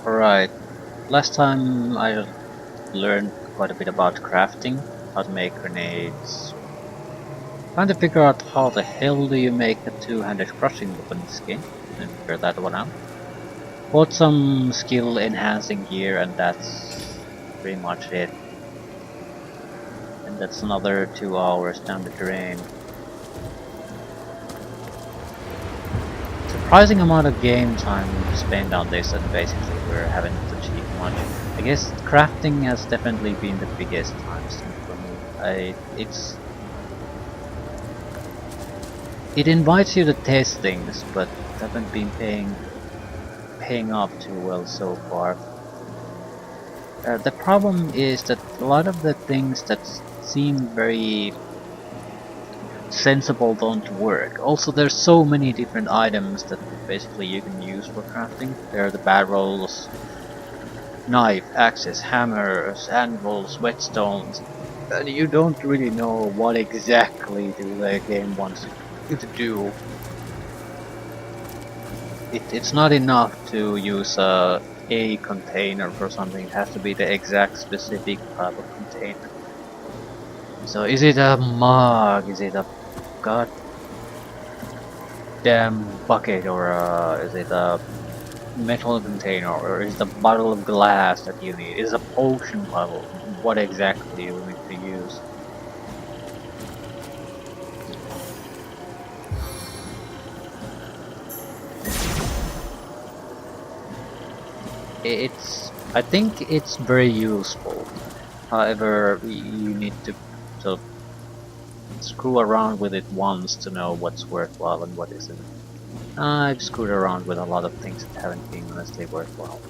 Alright, last time I learned quite a bit about crafting, how to make grenades. Trying to figure out how the hell do you make a two-handed crushing weapon in this game. Didn't figure that one out. Bought some skill enhancing gear and that's pretty much it. And that's another 2 hours down the drain. Surprising amount of game time spent on this and basically we're having to achieve much. I guess crafting has definitely been the biggest time sink for me. It invites you to test things, but haven't been paying off too well so far. The problem is that a lot of the things that seem very sensible don't work. Also, there's so many different items that basically you can use for crafting. There are the barrels, knife, axes, hammers, anvils, whetstones, and you don't really know what exactly the game wants you to do. It's not enough to use a container for something, it has to be the exact specific type of container. So is it a mug, is it a goddamn bucket, or is it a metal container, or is it a bottle of glass that you need? Is it a potion bottle? What exactly do you need to use? I think it's very useful. However, you need to sort of screw around with it once to know what's worthwhile and what isn't. I've screwed around with a lot of things that haven't been honestly worthwhile.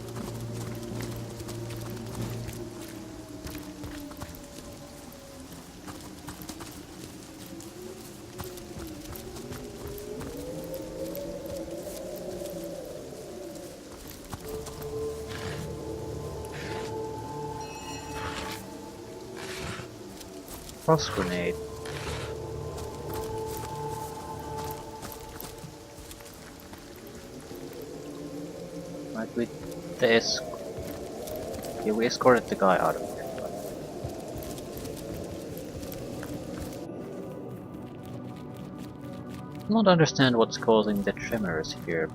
Cross grenade. Like with this. Yeah, we escorted the guy out of here. I don't understand what's causing the tremors here.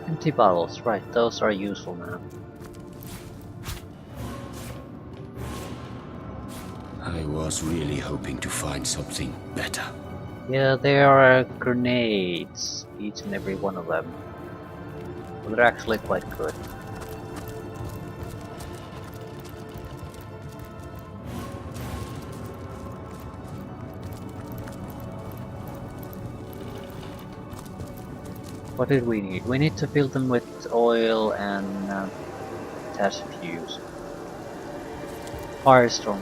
Empty bottles, right, those are useful now. I was really hoping to find something better. Yeah, there are grenades, each and every one of them. But they're actually quite good. What did we need? We need to fill them with oil and attach a fuse. Firestorm.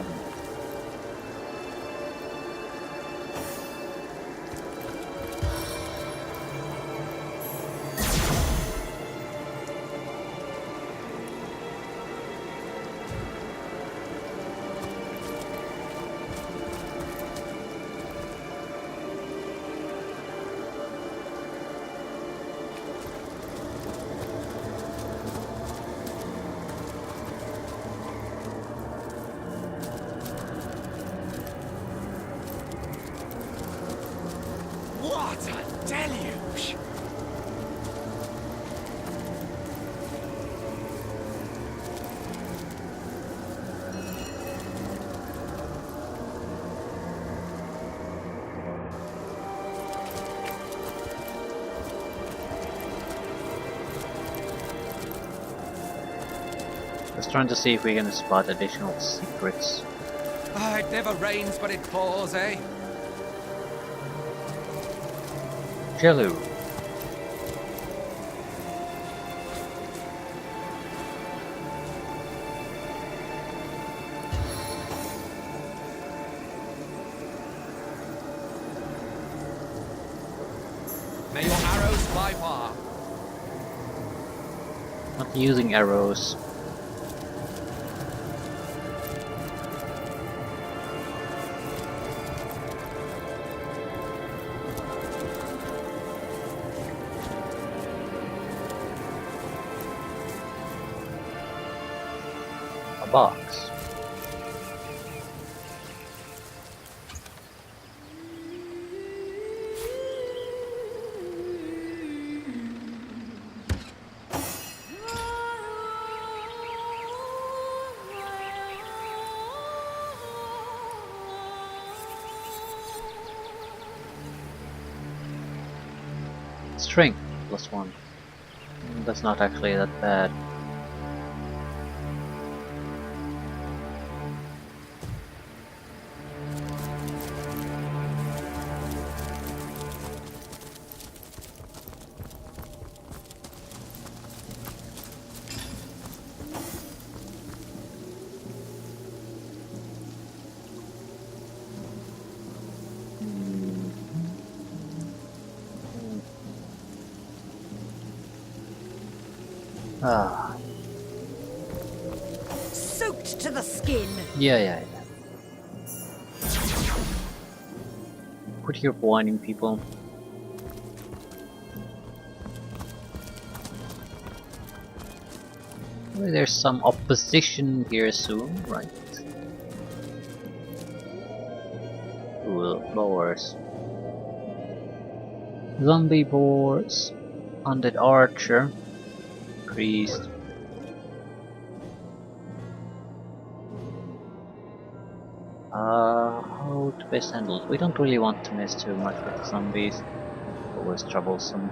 What a deluge! Just trying to see if we can spot additional secrets. It never rains but it pours, eh? Jello. May your arrows fly far. Not using arrows. A box. Strength +1. That's not actually that bad. Ah, Soaked to the skin. yeah. Quit here blinding people. Maybe there's some opposition here soon, right? Cool, boars. Zombie boars. Undead archer. Priest. How to best handle it? We don't really want to mess too much with the zombies. Always troublesome.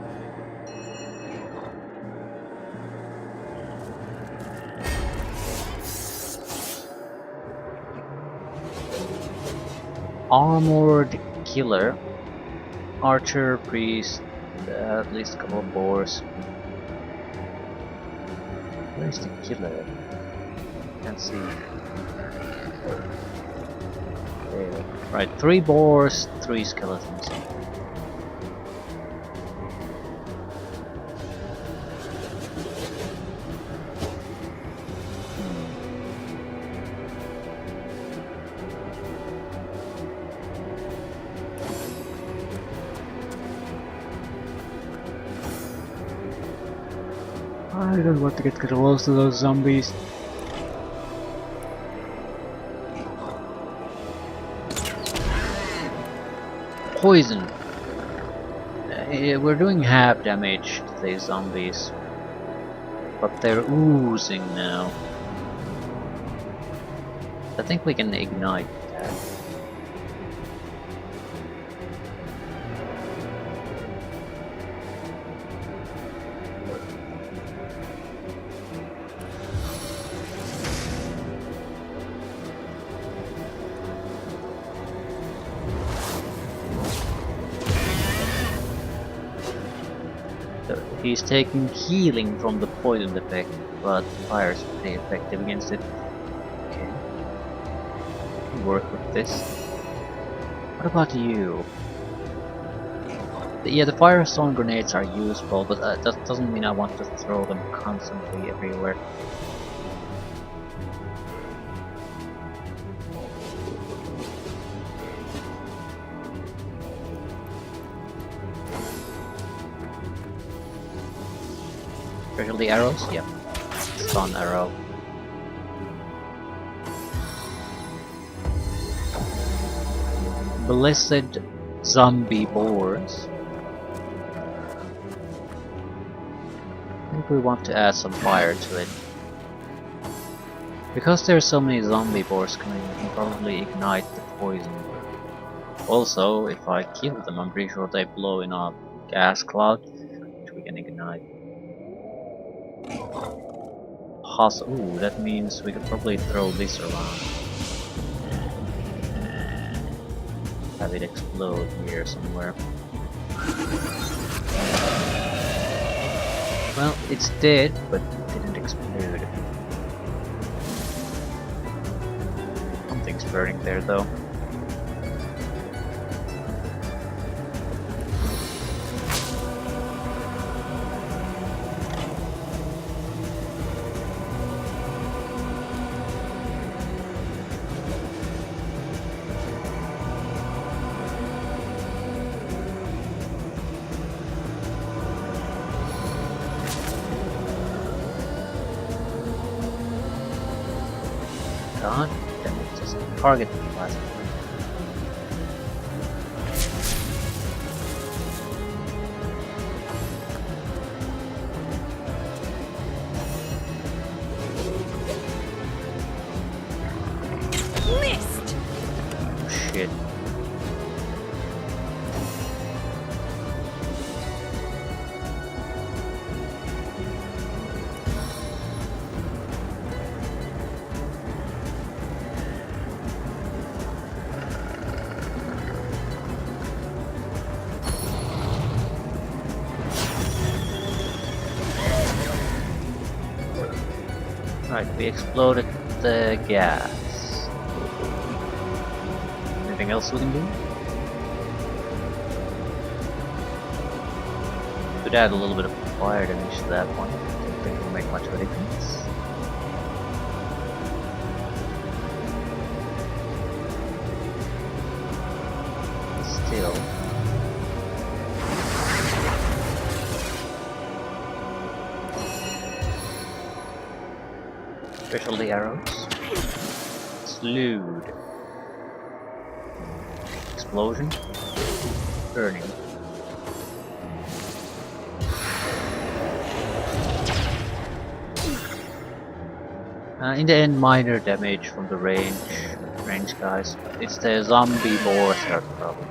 Armored killer. Archer, priest, at least a couple of boars. Where's the killer? Can't see. There. Right, 3 boars, 3 skeletons. I don't want to get close to those zombies. Poison. We're doing half damage to these zombies, but they're oozing now. I think we can ignite that. He's taking healing from the poison effect, but fire is pretty effective against it. Okay. Work with this. What about you? Yeah, the firestone grenades are useful, but that doesn't mean I want to throw them constantly everywhere. Especially arrows? Yep. Stun arrow. Blessed zombie boars. I think we want to add some fire to it. Because there's so many zombie boars coming, we can probably ignite the poison. Also, if I kill them, I'm pretty sure they blow in a gas cloud, which we can ignite. Ooh, that means we could probably throw this around. Have it explode here somewhere. Well, it's dead, but it didn't explode. Something's burning there though. God damn it, just target the last one. Missed! Oh, shit. Right, we exploded the gas. Anything else we can do? Could add a little bit of fire damage to that one. Don't think it'll make much of a difference. Still. Specialty arrows. Slewed. Explosion. Burning. In the end, minor damage from the range guys. It's the zombie boars that are the problem.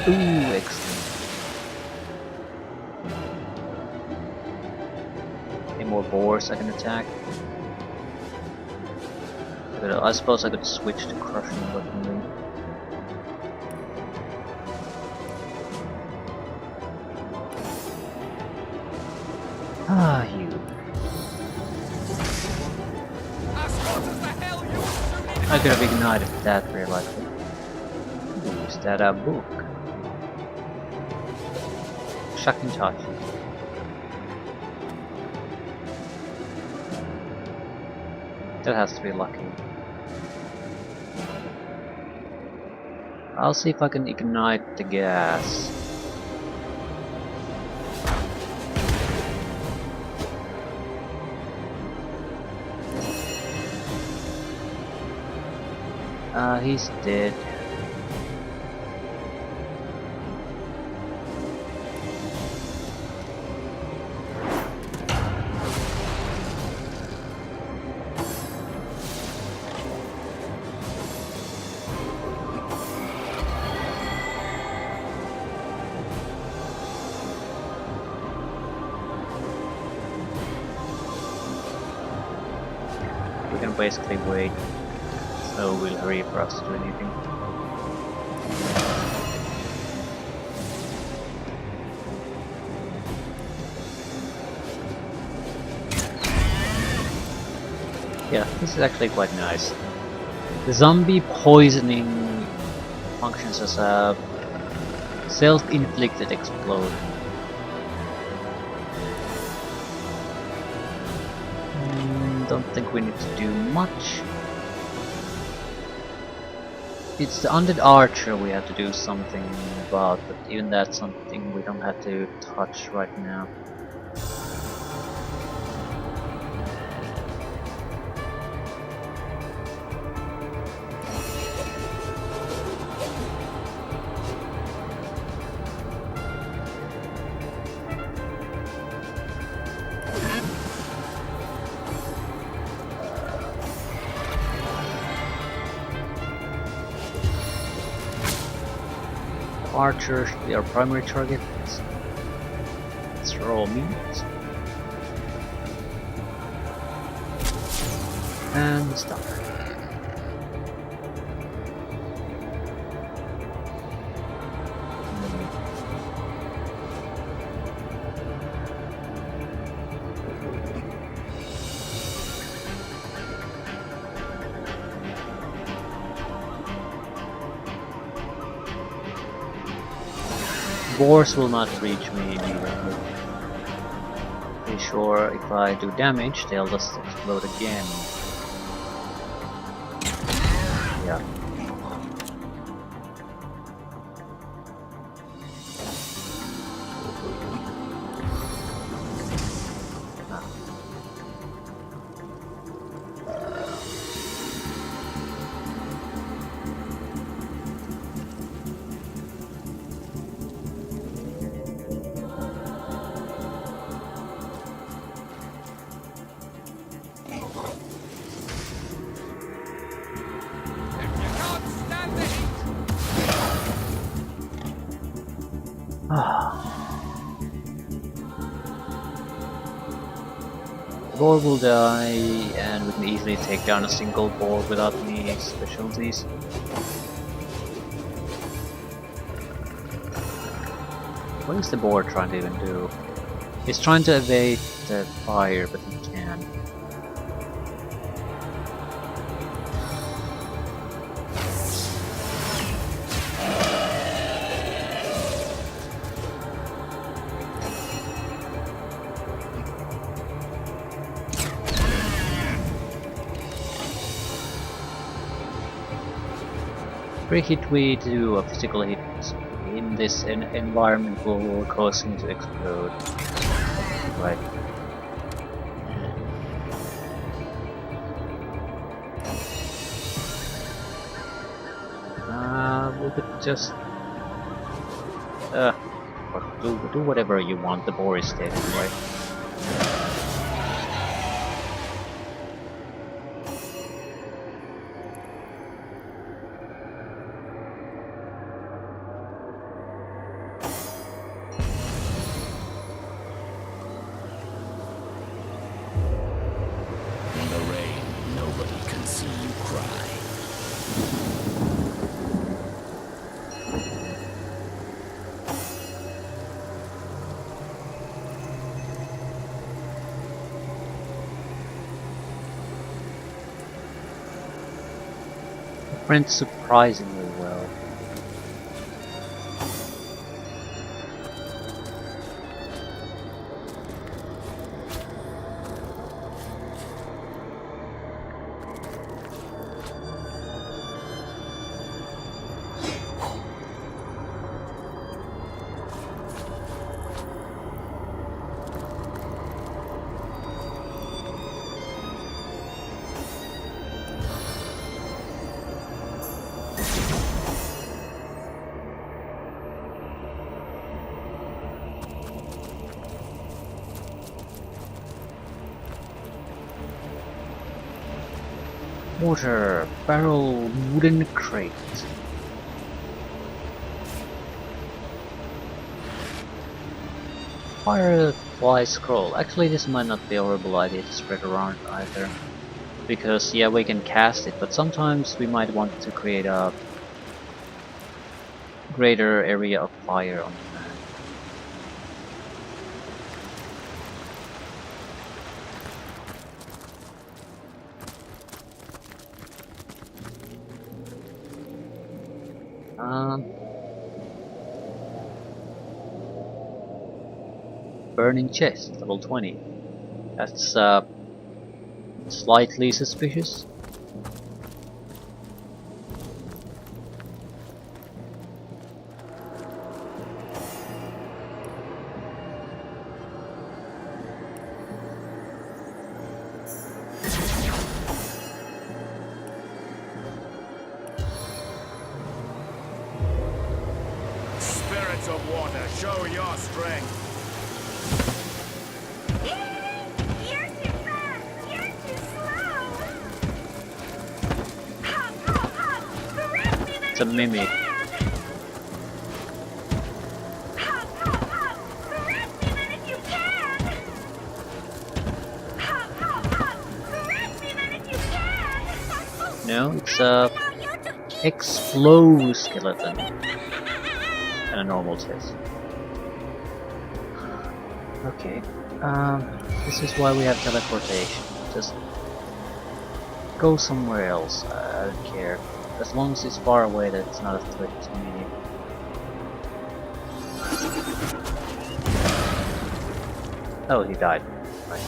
Ooh, excellent. Any more boars I can attack? I suppose I could switch to crushing weaponry. Ah, you. As hot as the hell you I could have ignited that very likely. Ooh, is that a book? Shocking touch. That has to be lucky. I'll see if I can ignite the gas. He's dead. We can basically wait, so we'll hurry for us to do anything. Yeah, this is actually quite nice. The zombie poisoning functions as a self-inflicted explode. Don't think we need to do much. It's the undead archer we have to do something about, but even that's something we don't have to touch right now. Archer should be our primary target. Let's roll meat. And stop. boars will not reach me immediately. Be sure if I do damage, they'll just explode again. Yeah. If you can't stand the heat, The boar will die, and we can easily take down a single boar without any specialties. What is the boar trying to even do? He's trying to evade the fire, but he can't. Every hit we do, a physical hit in this environment will cause him to explode. Right. We could just do whatever you want. The boar is dead, right? In the rain, nobody can see you cry. Went surprisingly well. Water barrel wooden crate. Firefly scroll. Actually, this might not be a horrible idea to spread around either, because yeah, we can cast it, but sometimes we might want to create a greater area of fire on the map. Burning chest, level 20. That's slightly suspicious. spirits of water, show your strength. You're too fast! You're too slow! Hop, hop, hop! Correct me then It's a if you mimic. can! Hop, hop, hop! Correct me then if you can! Hop, hop, hop! Correct me then if you can! No, it's I a allow you to eat explode skeleton and a normal chest. Okay, this is why we have teleportation. Just go somewhere else. I don't care. As long as it's far away, that it's not a threat to me. Oh, he died. Right.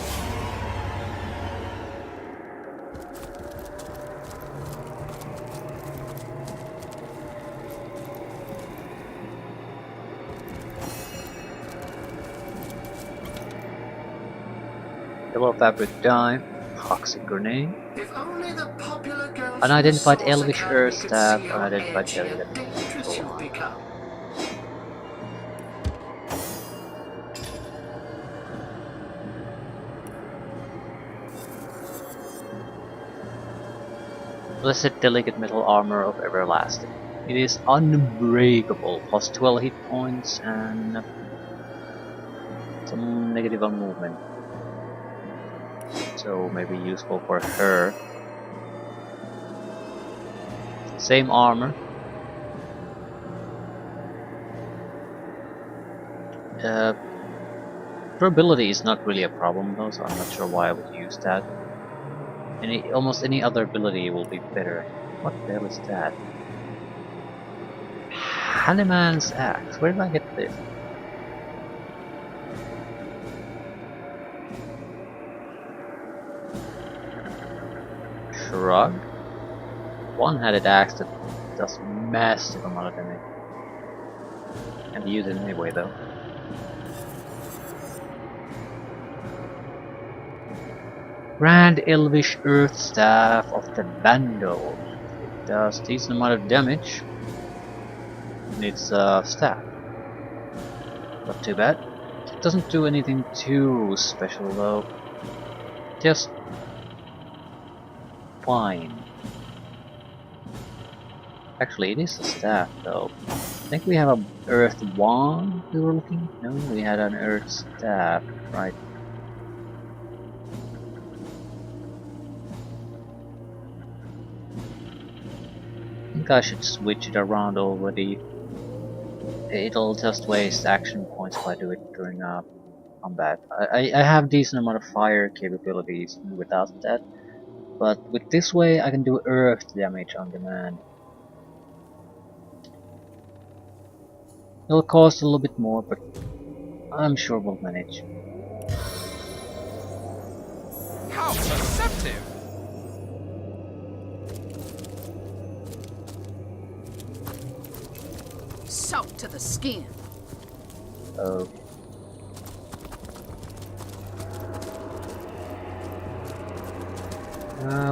Yellow fabric dye, toxic grenade, If only the popular girls unidentified from the Source elvish earth Academy could staff, see how unidentified edgy delegate. and dangerous you've become. Blessed delicate metal armor of everlasting. It is unbreakable, plus 12 hit points and some negative on movement. So maybe useful for her. Same armor. Durability is not really a problem though, so I'm not sure why I would use that. Almost any other ability will be better. What the hell is that? Hanneman's axe. Where did I get this? Shrug. One-handed axe that does massive amount of damage. Can't use it anyway though. Grand Elvish Earth Staff of the Vandal. It does decent amount of damage. And it's a staff. Not too bad. It doesn't do anything too special though. Just fine. Actually, it is a staff though. I think we have an Earth Wand we were looking. No, we had an Earth Staff, right? I think I should switch it around already. It'll just waste action points if I do it during combat. I have decent amount of fire capabilities without that, but with this way I can do earth damage on demand. It'll cost a little bit more, but I'm sure we'll manage. How perceptive! Soaked to the skin. Oh.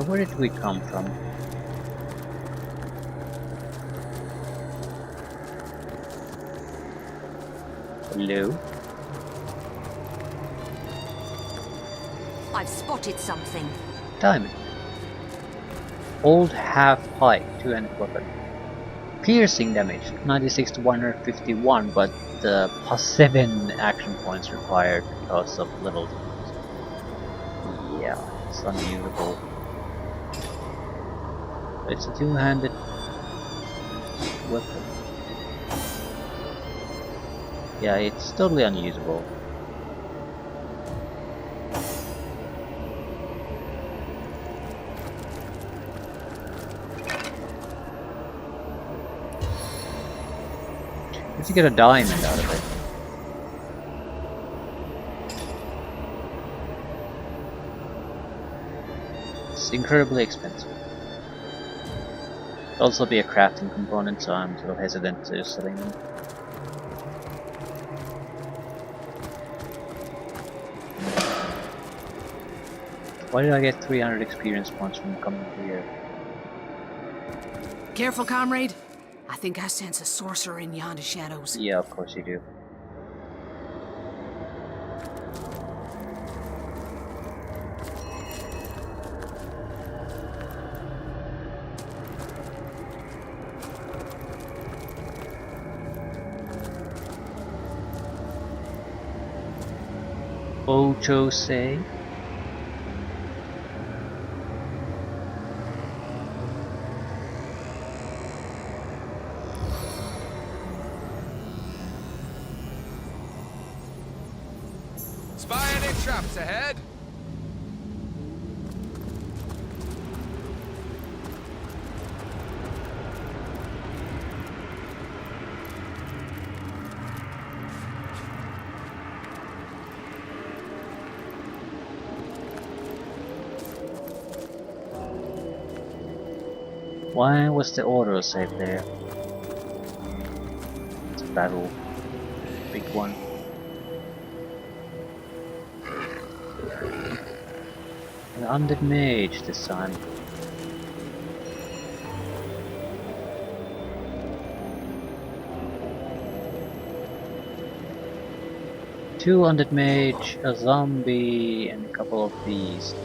Where did we come from? Hello? I've spotted something. Diamond. Old half-pipe, two-handed weapon. Piercing damage, 96 to 151, but plus 7 action points required because of level difference. Yeah, it's unusable. It's a two-handed weapon. Yeah, it's totally unusable. If you get a diamond out of it. It's incredibly expensive. It'll also be a crafting component, so I'm sort of hesitant to selling them. Why did I get 300 experience points from coming here? Careful, comrade. I think I sense a sorcerer in yonder shadows. Yeah, of course you do. Ocho say. Spy any traps ahead? Why was the auto save there? It's a battle. Big one. An undead mage this time. Two undead mage, a zombie, and a couple of beasts.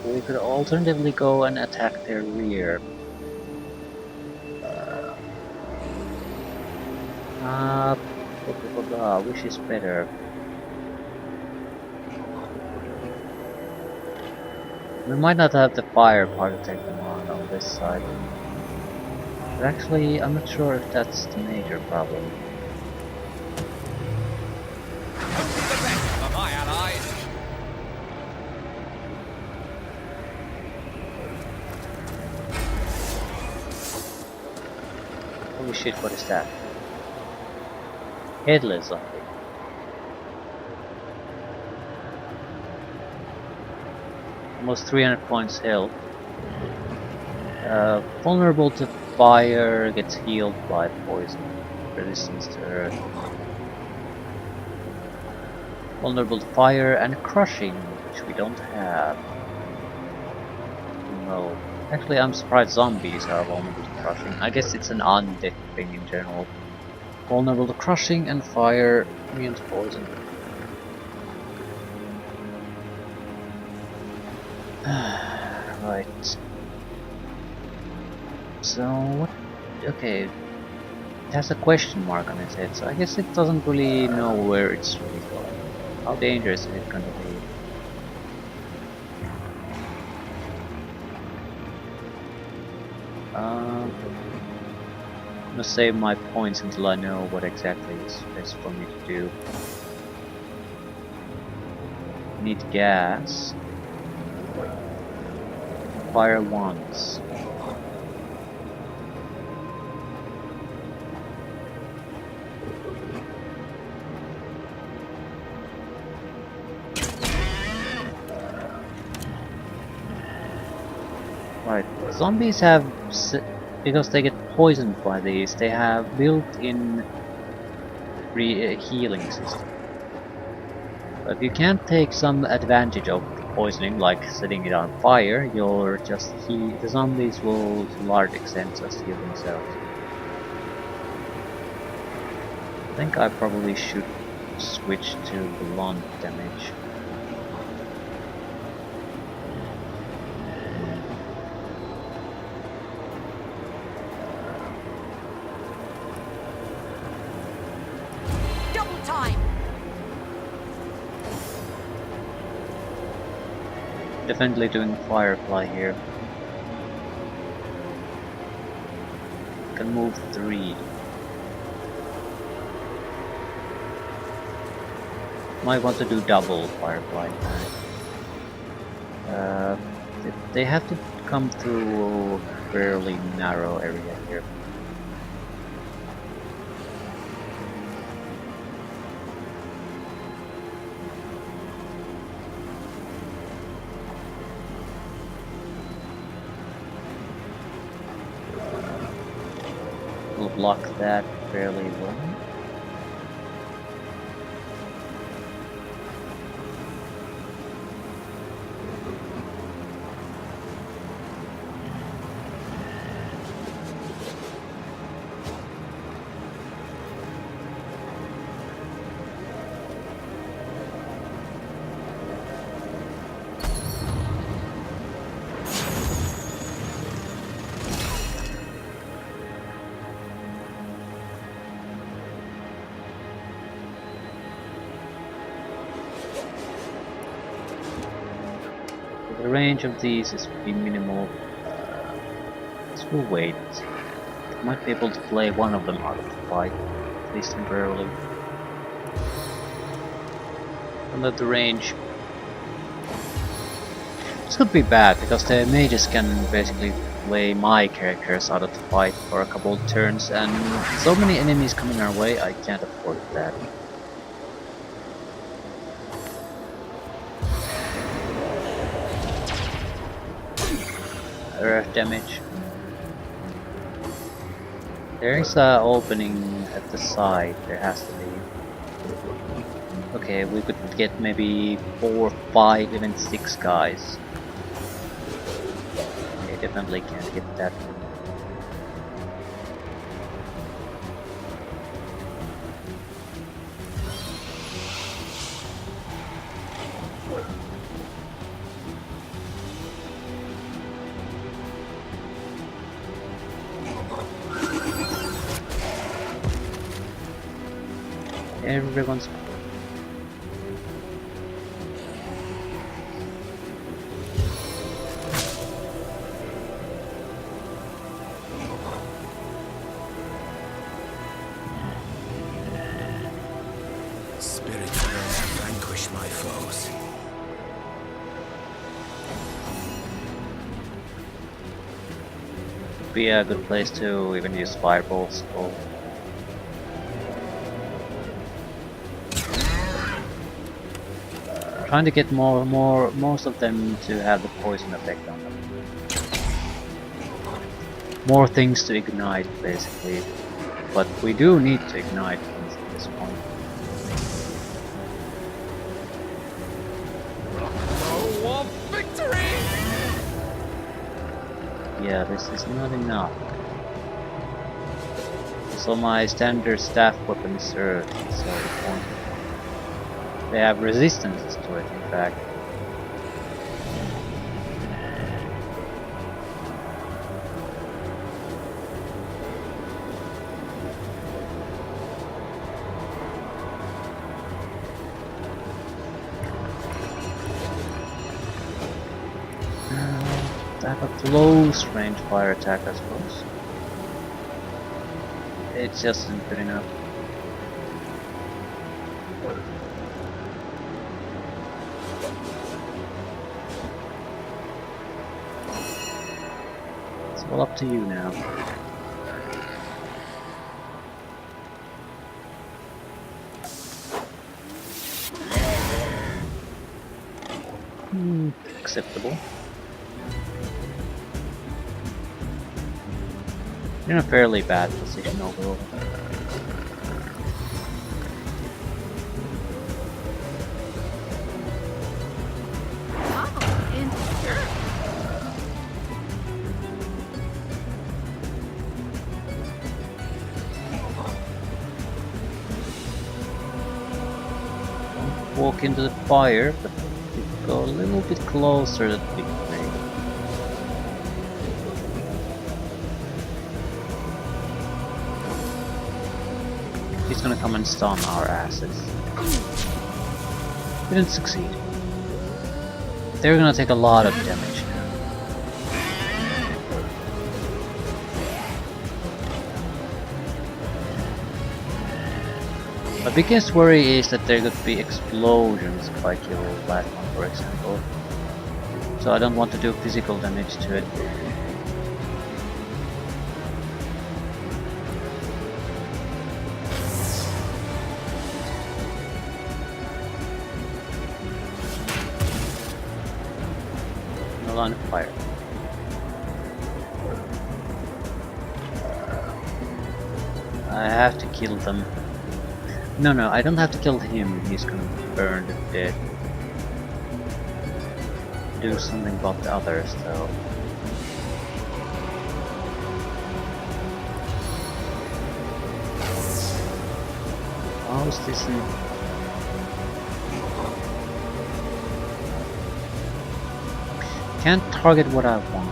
We could alternatively go and attack their rear. Blah, blah, blah, which is better? We might not have the fire part to take them on this side. But actually, I'm not sure if that's the major problem. The best for my allies. Holy shit, what is that? Headless zombie. Almost 300 points health. Vulnerable to fire, gets healed by poison. Resistance to earth. Vulnerable to fire and crushing, which we don't have. No. Actually, I'm surprised zombies are vulnerable to crushing. I guess it's an undead thing in general. Vulnerable to crushing and fire, immune to poison. Right. So what? Okay. It has a question mark on its head, so I guess it doesn't really know where it's really going. How dangerous is it going to be? I'm gonna save my points until I know what exactly is best for me to do. Need gas. Fire once. Right, zombies have, because they get poisoned by these, they have built-in healing system. But if you can't take some advantage of the poisoning, like setting it on fire, you're just the zombies will to a large extent just heal themselves. I think I probably should switch to blunt damage. Definitely doing Firefly here. Can move 3. Might want to do double Firefly. They have to come through a fairly narrow area here. We'll block that fairly well. The range of these is pretty minimal. So we'll wait. Might be able to play one of them out of the fight, at least temporarily. And let the range. This could be bad because the mages can basically play my characters out of the fight for a couple of turns, and so many enemies coming our way, I can't afford that. Earth damage. There is a opening at the side. There has to be. Okay, we could get maybe 4, 5, even 6 guys. Okay, definitely can't get that. Everyone's Spirit vanquish my foes. be a good place to even use fireballs. Oh. Trying to get most of them to have the poison effect on them. More things to ignite, basically. But we do need to ignite things at this point. Oh, victory! Yeah, this is not enough. So my standard staff weapons are so important. They have resistance to it, in fact. I have a close range fire attack, I suppose. It just isn't good enough. It's all up to you now. Acceptable. You're in a fairly bad position overall. Oh, in Don't walk into the fire, but if you go a little bit closer, that'd be great. He's gonna come and stun our asses. Didn't succeed. They're gonna take a lot of damage now. My biggest worry is that there could be explosions if I kill that one, for example. So I don't want to do physical damage to it. No line of fire. I have to kill them. No, I don't have to kill him. He's gonna burn to death. Do something about the others, though. How is this in... Can't target what I want.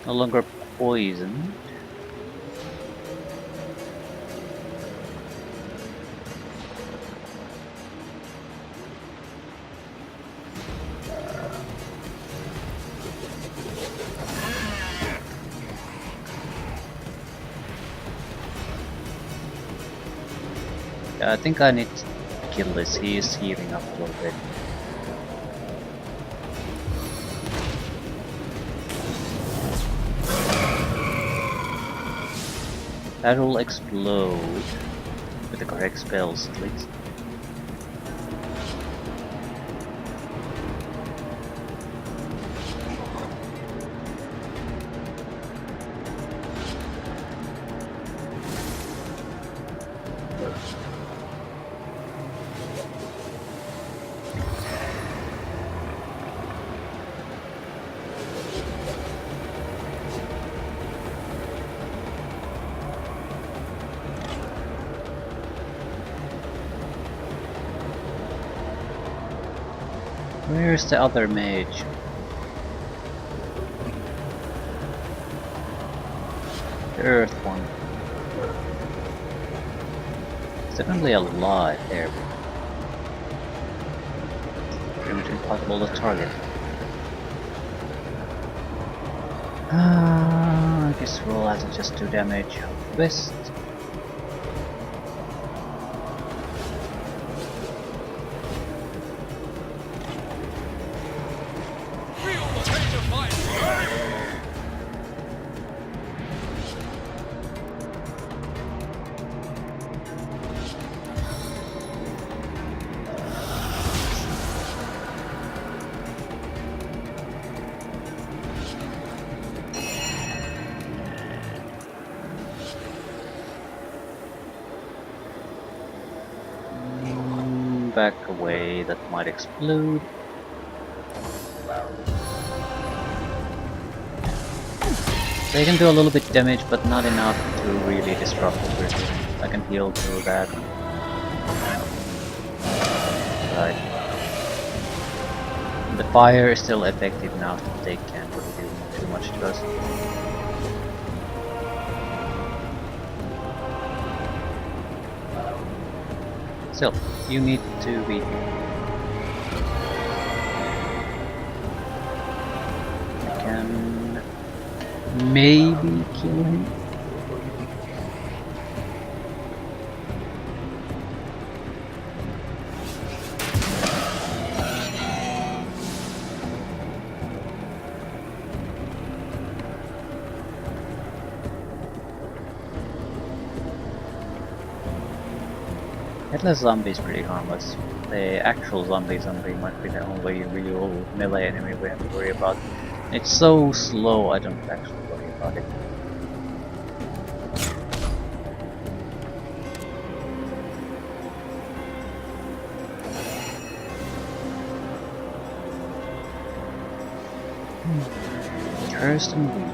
No longer poisoned. Yeah, I think I need to kill this. He is healing up a little bit. That will explode with the correct spells at least. Where's the other mage? The earth one. It's definitely alive there. Pretty much impossible to target. I guess we'll have to just do damage west. Back away, that might explode. They can do a little bit damage, but not enough to really disrupt what we're doing. I can heal through that. Right. The fire is still effective enough that they can't really do too much to us. Still, you need to be. I can maybe kill him. Headless zombie is pretty harmless. The actual zombie might be the only real melee enemy we have to worry about. It's so slow, I don't actually worry about it. Cursed and weak.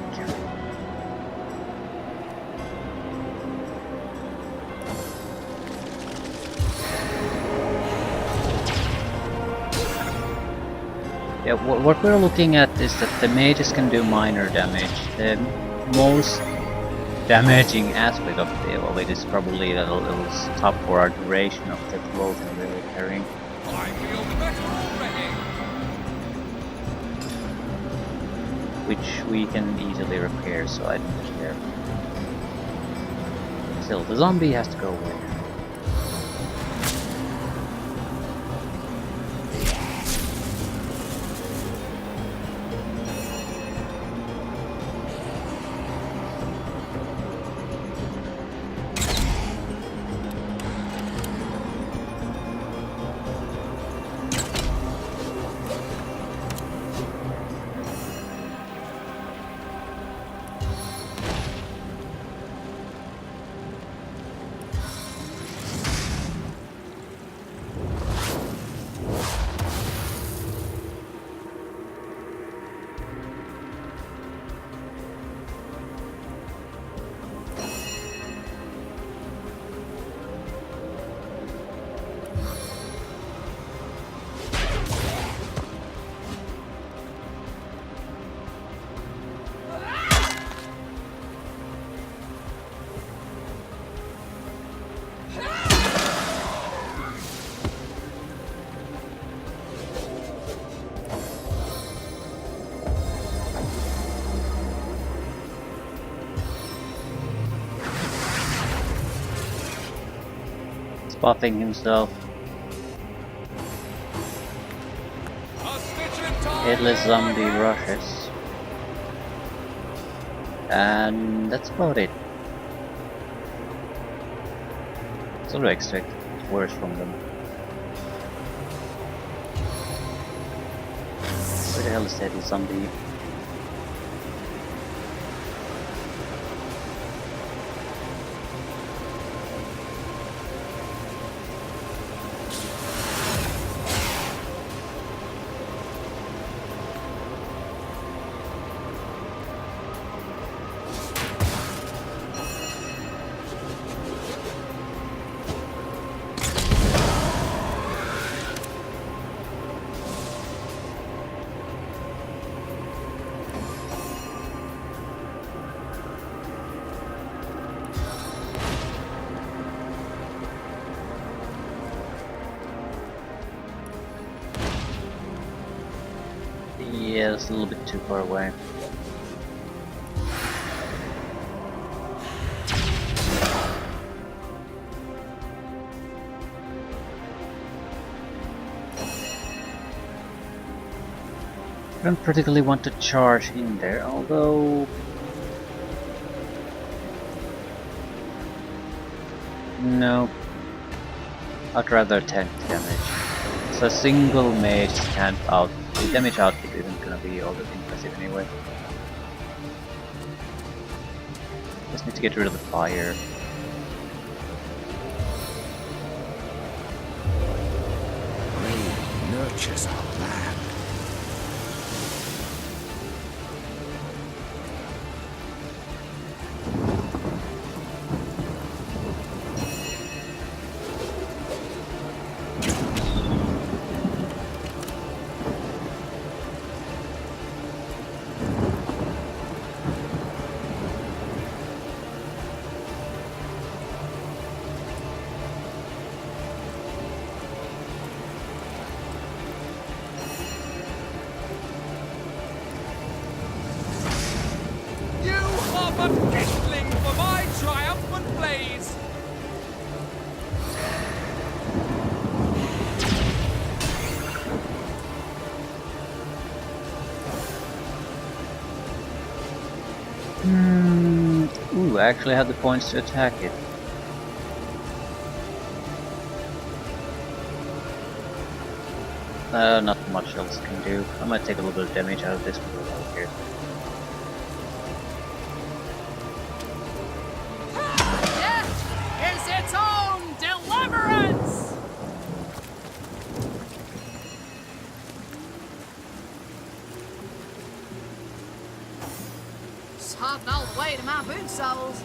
Yeah, what we're looking at is that the mages can do minor damage. The most damaging aspect of it is probably that it'll stop for our duration of the growth and really carrying. I feel better already. Which we can easily repair, so I don't care. Still, the zombie has to go away. Buffing himself. Headless zombie rushes. And that's about it. Sort of expect worse from them. Where the hell is that zombie? Yeah, it's a little bit too far away. I don't particularly want to charge in there, although... No. I'd rather tank damage. So a single mage can't out... The damage output isn't gonna be all that impressive anyway. Just need to get rid of the fire. Rain nurtures our land. For my triumphant blaze! Ooh, I actually had the points to attack it. Not much else I can do. I might take a little bit of damage out of this one over here. Death is its own deliverance! Soft old way to my boot soles.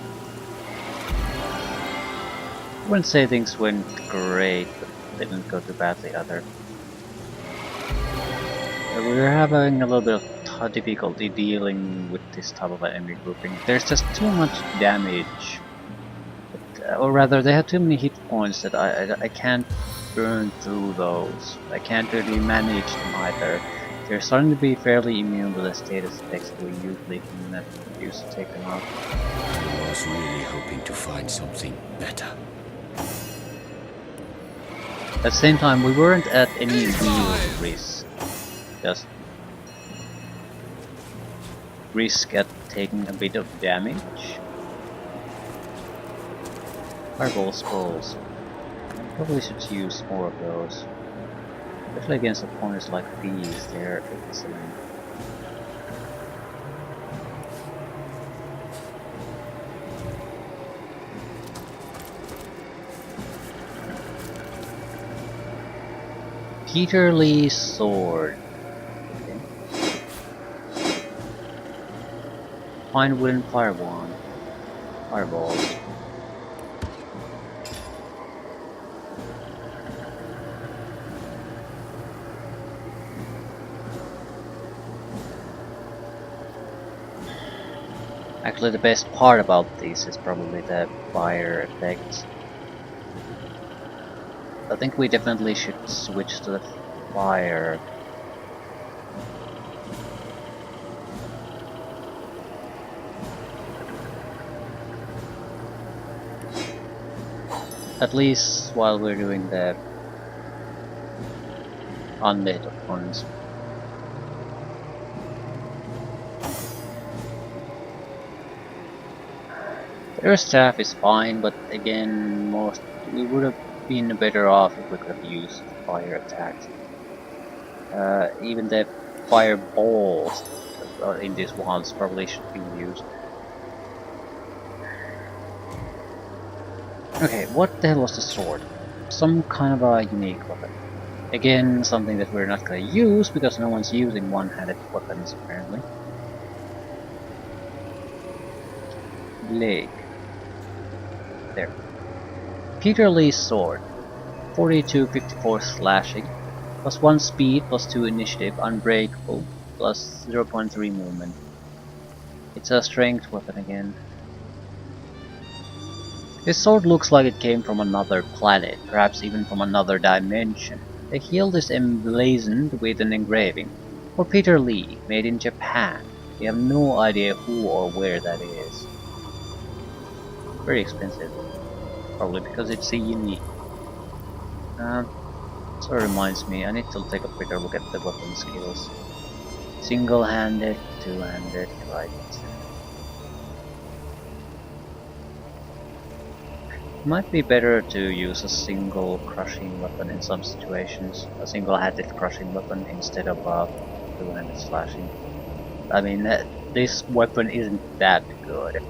I wouldn't say things went great, but they didn't go too badly either. We were having a little bit of difficulty dealing with this type of enemy grouping. There's just too much damage. Or rather, they have too many hit points that I can't burn through those. I can't really manage them either. They're starting to be fairly immune to the status effects that we usually can use to take them out. I was really hoping to find something better. At the same time, we weren't at any real risk. Just risk at taking a bit of damage. Fireball scrolls. Probably should use more of those. Especially against opponents like these, they're excellent. Peter Lee's sword. Okay. Fine wooden fireballs. Actually, the best part about these is probably the fire effect. I think we definitely should switch to the fire. At least while we're doing the unlit opponents. Their staff is fine, but again, we would have been better off if we could have used fire attacks. Even the fireballs in these ones probably should be used. Okay, what the hell was the sword? Some kind of a unique weapon. Again, something that we're not gonna use because no one's using one-handed weapons apparently. Leg. There. Peter Lee's sword. 42-54 slashing. Plus 1 speed, plus 2 initiative, unbreakable, plus 0.3 movement. It's a strength weapon again. This sword looks like it came from another planet, perhaps even from another dimension. The hilt is emblazoned with an engraving. For Peter Lee, made in Japan. We have no idea who or where that is. Very expensive. Probably because it's a unique. So it reminds me, I need to take a quicker look at the weapon skills. Single-handed, two-handed, right. Might be better to use a single crushing weapon in some situations. A single-handed crushing weapon instead of a two-handed slashing. I mean, this weapon isn't that good.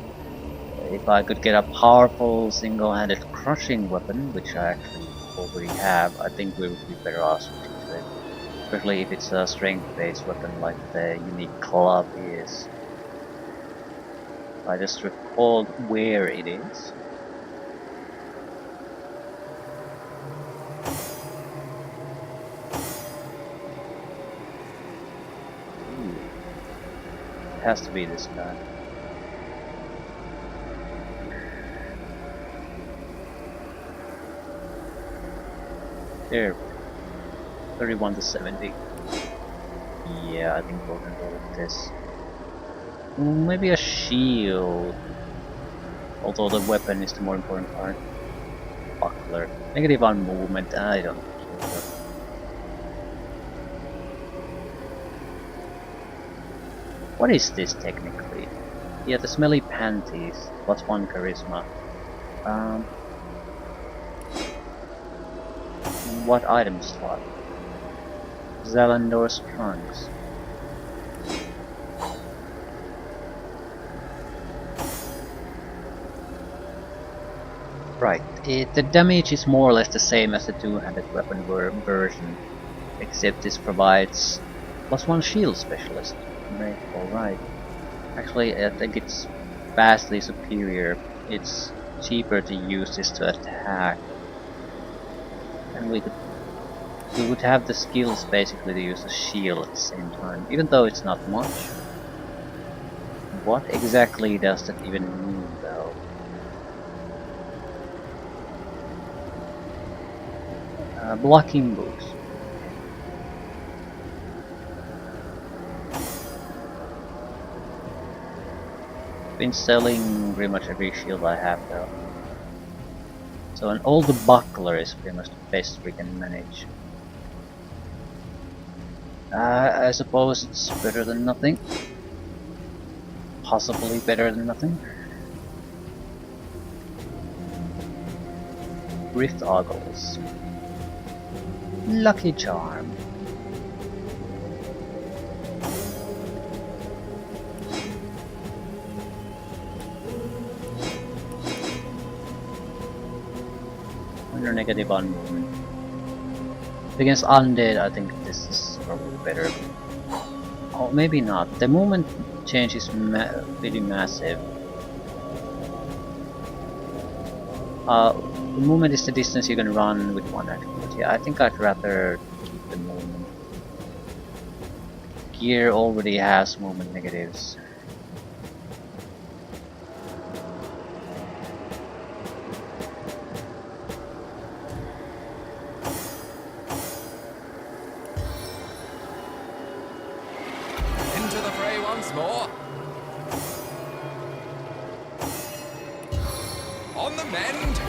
If I could get a powerful single-handed crushing weapon, which I actually already have, I think we would be better off switching to it. Especially if it's a strength-based weapon like the unique club is. I just recalled where it is. It has to be this guy. There. 31 to 70. Yeah, I think we're gonna go with this. Maybe a shield. Although the weapon is the more important part. Buckler. Negative on movement, I don't care. What is this technically? Yeah, the smelly panties. Plus 1 charisma. What item slot? Zalandor's trunks. Right, the damage is more or less the same as the two-handed weapon version, except this provides plus 1 shield specialist. Right, alright. Actually, I think it's vastly superior. It's cheaper to use this to attack. And we would have the skills basically to use the shield at the same time, even though it's not much. What exactly does that even mean though? Blocking boots. Been selling pretty much every shield I have though. So an old buckler is pretty much the best we can manage. I suppose it's better than nothing. Possibly better than nothing. Rift Ogles. Lucky Charm. Under negative on movement. Against undead, I think this is probably better. Oh, maybe not. The movement change is pretty massive. The movement is the distance you can run with one action. But yeah, I think I'd rather keep the movement. Gear already has movement negatives. Into the fray once more. On the mend.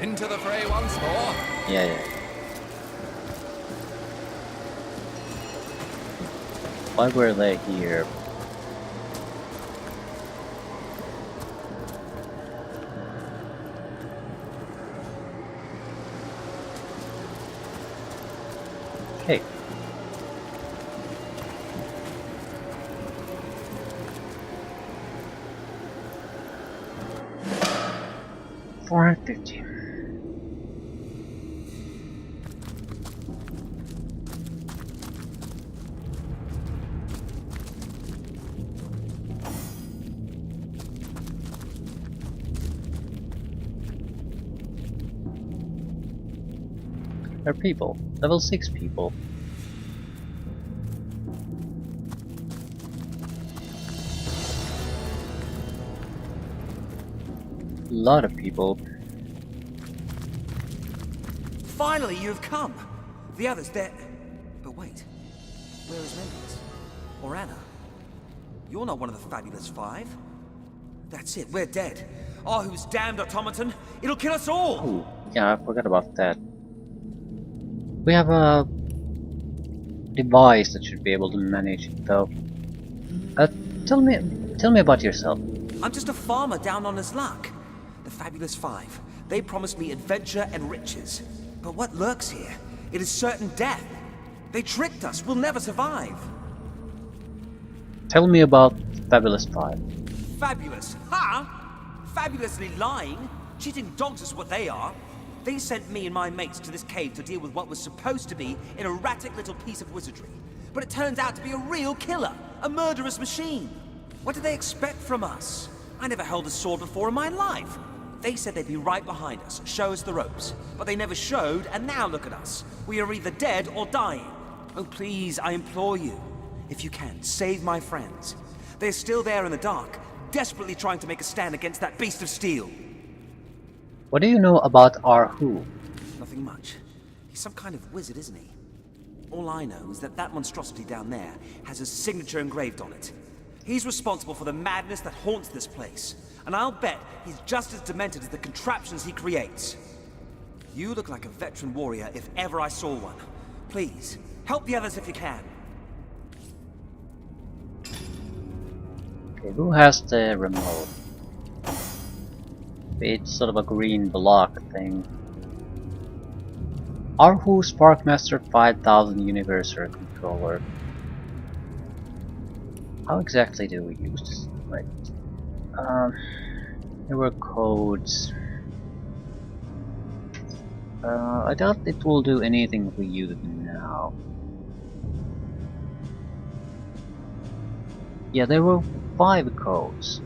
Into the fray once more. Yeah. Why were they here? Okay. $450. They're people. Level 6 people. A lot of people. Finally, you've come. The others, they're... But wait. Where is Mendes? Or Anna? You're not one of the fabulous five. That's it, we're dead. Arhu's damned automaton. It'll kill us all! Oh, yeah, I forgot about that. We have a device that should be able to manage it, though. Tell me about yourself. I'm just a farmer down on his luck. The fabulous five. They promised me adventure and riches. But what lurks here? It is certain death. They tricked us. We'll never survive. Tell me about Fabulous 5. Fabulous, huh? Fabulously lying? Cheating dogs is what they are. They sent me and my mates to this cave to deal with what was supposed to be an erratic little piece of wizardry. But it turns out to be a real killer, a murderous machine. What did they expect from us? I never held a sword before in my life. They said they'd be right behind us, show us the ropes. But they never showed, and now look at us. We are either dead or dying. Oh please, I implore you. If you can, save my friends. They're still there in the dark, desperately trying to make a stand against that beast of steel. What do you know about Arhu? Nothing much. He's some kind of wizard, isn't he? All I know is that that monstrosity down there has his signature engraved on it. He's responsible for the madness that haunts this place. And I'll bet he's just as demented as the contraptions he creates. You look like a veteran warrior if ever I saw one. Please, help the others if you can. Okay, who has the remote? It's sort of a green block thing. Arhu Sparkmaster 5000 Universal Controller. How exactly do we use this? Right. There were codes. I doubt it will do anything if we use it now. Yeah, there were 5 codes.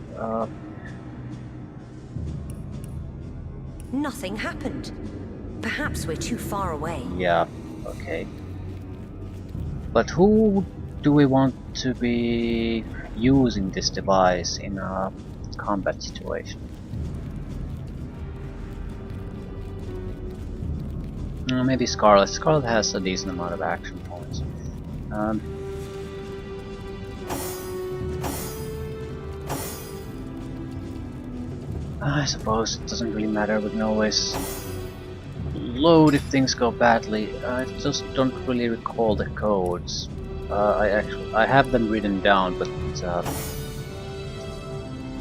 Nothing happened. Perhaps we're too far away. Yeah, okay. But who do we want to be using this device in a combat situation? Maybe Scarlet. Scarlet has a decent amount of action points. I suppose it doesn't really matter, we can always load if things go badly. I just don't really recall the codes. I have them written down, but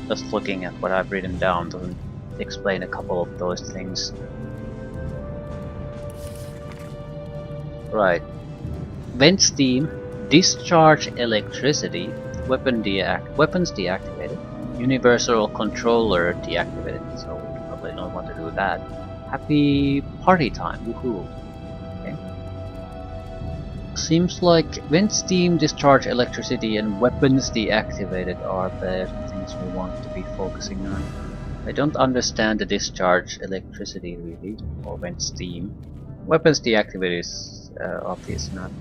just looking at what I've written down doesn't explain a couple of those things. Right. Vent steam, discharge electricity, weapons deactivated, universal controller deactivated, so we probably don't want to do that. Happy party time, woohoo. Okay. Seems like vent steam, discharge electricity, and weapons deactivated are the things we want to be focusing on. I don't understand the discharge electricity really, or vent steam. Weapons deactivated is obvious enough.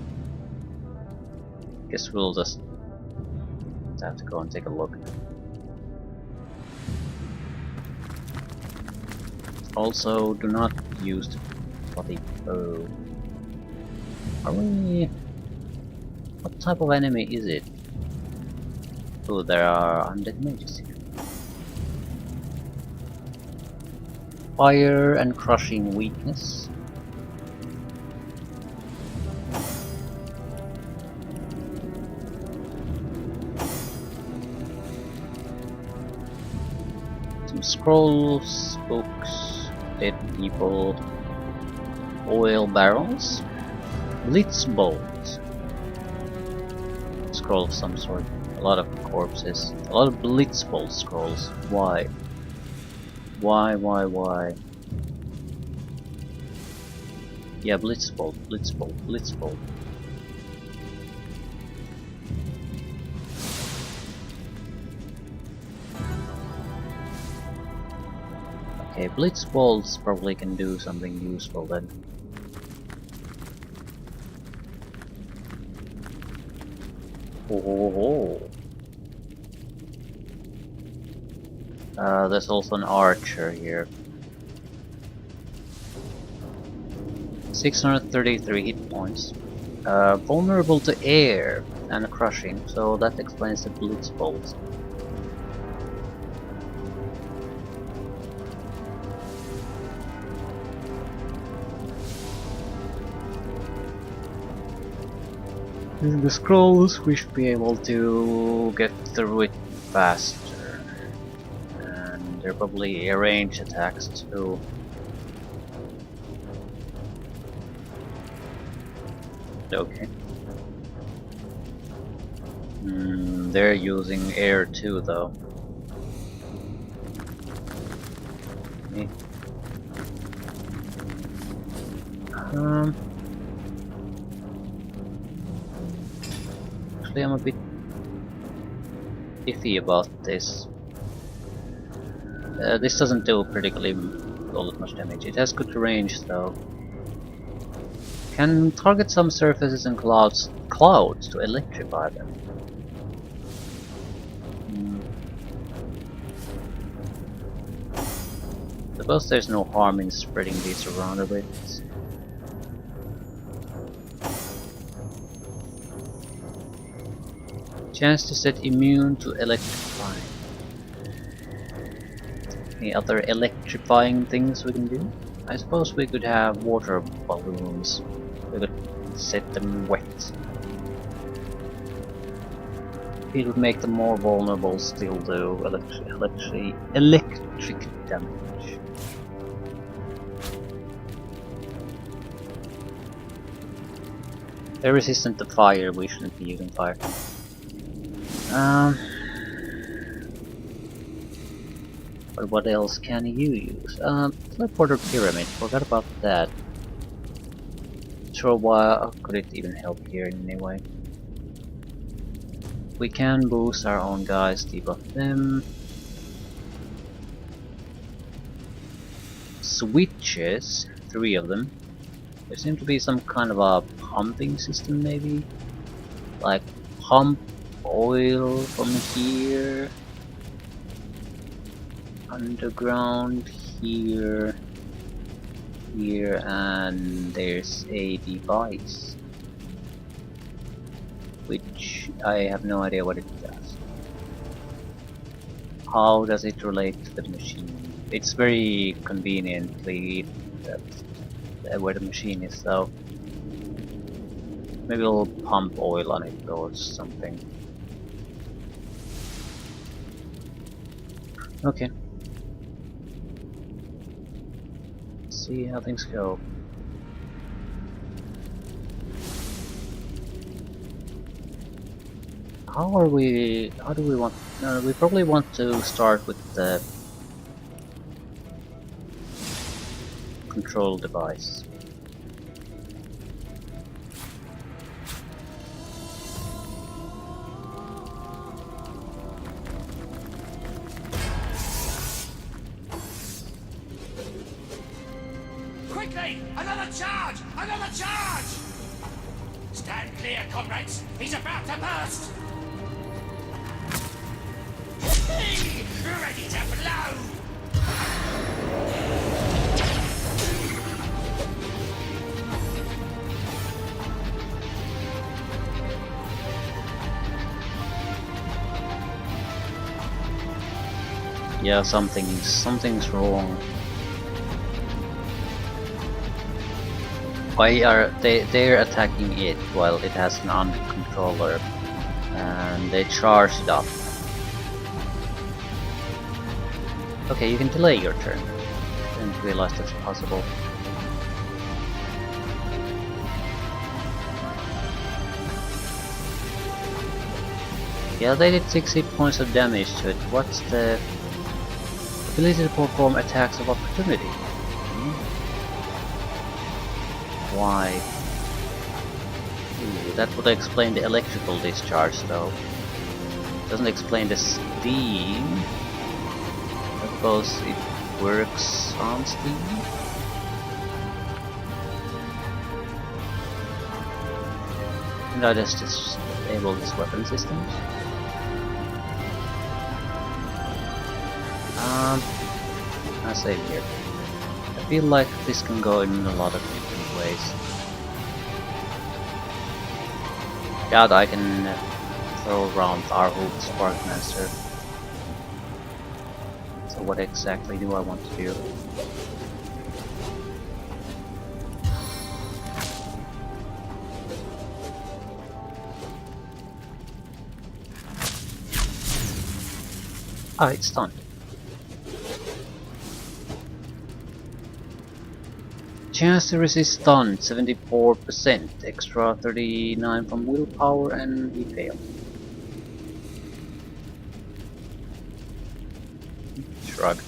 Guess we'll just have to go and take a look. Also, do not use the bloody bow. Are we... What type of enemy is it? Oh, there are undead mages here. Fire and crushing weakness. scrolls, books, dead people, oil barrels, blitz bolts, scroll of some sort, a lot of corpses, a lot of blitz bolt scrolls. Why? Why? Yeah, blitz bolt. Okay, blitz bolts probably can do something useful then. Oh. There's also an archer here. 633 hit points. Vulnerable to air and crushing, so that explains the blitz bolts. Using the scrolls, we should be able to get through it faster. And there are probably range attacks too. Okay. They're using air too, though. Okay. Actually, I'm a bit iffy about this. This doesn't do particularly all that much damage. It has good range, though. Can target some surfaces and clouds to electrify them. Suppose there's no harm in spreading these around a bit. Chance to set immune to electrifying. Any other electrifying things we can do? I suppose we could have water balloons. We could set them wet. It would make them more vulnerable still though, electric damage. They're resistant to fire, we shouldn't be using fire. But what else can you use? Teleporter pyramid, forgot about that. Sure, why could it even help here in any way? We can boost our own guys, debuff them. Switches, 3 of them. There seems to be some kind of a pumping system maybe? Like pump oil from here. Underground here. Here, and there's a device. Which I have no idea what it does. How does it relate to the machine? It's very conveniently where the machine is, though. Maybe we'll pump oil on it or something. Okay. Let's see how things go. How do we want... we probably want to start with the control device. Quickly! Another charge! Another charge! Stand clear, comrades! He's about to burst! Ready to blow! Yeah, something's wrong. Why are they're attacking it while it has an uncontroller and they charge it up. Okay, you can delay your turn. Didn't realize that's possible. Yeah, they did 60 points of damage to it. What's the ability to perform attacks of opportunity? Why? Ooh, that would explain the electrical discharge though. Doesn't explain the steam. I suppose it works on steam. And I just disable this weapon systems. I save here. I feel like this can go in a lot of different ways. God, I can throw around Arhu Sparkmaster. So what exactly do I want to do? Ah, it's done. Chance to resist stun 74%, extra 39 from willpower, and we fail. Shrug.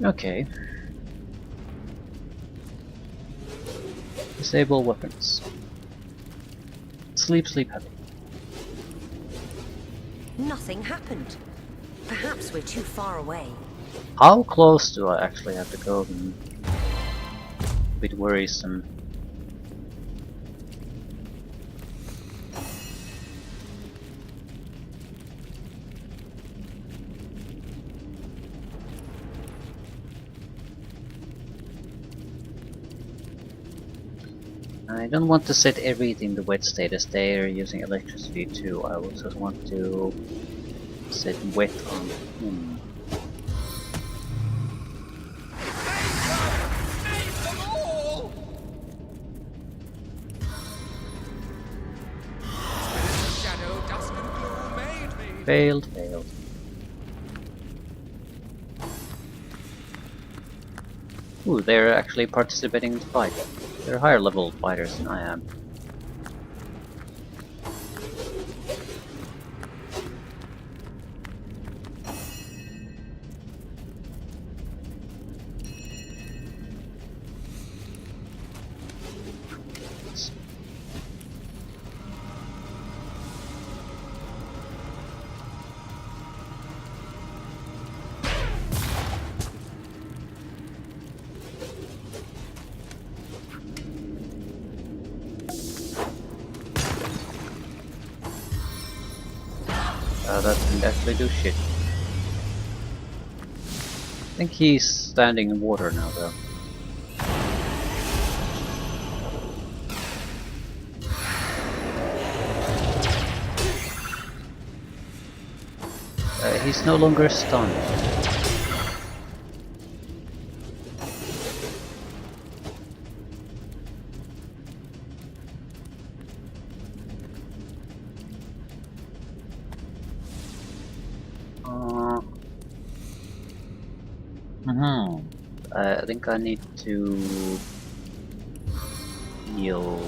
Okay. Disable weapons. Sleep heavy. Nothing happened. Perhaps we're too far away. How close do I actually have to go? A bit worrisome. I don't want to set everything to wet status. They're using electricity too. I also want to set wet on him. Failed. Ooh, they're actually participating in the fight. They're higher level fighters than I am. That didn't actually do shit. I think he's standing in water now though. He's no longer stunned. I think I need to heal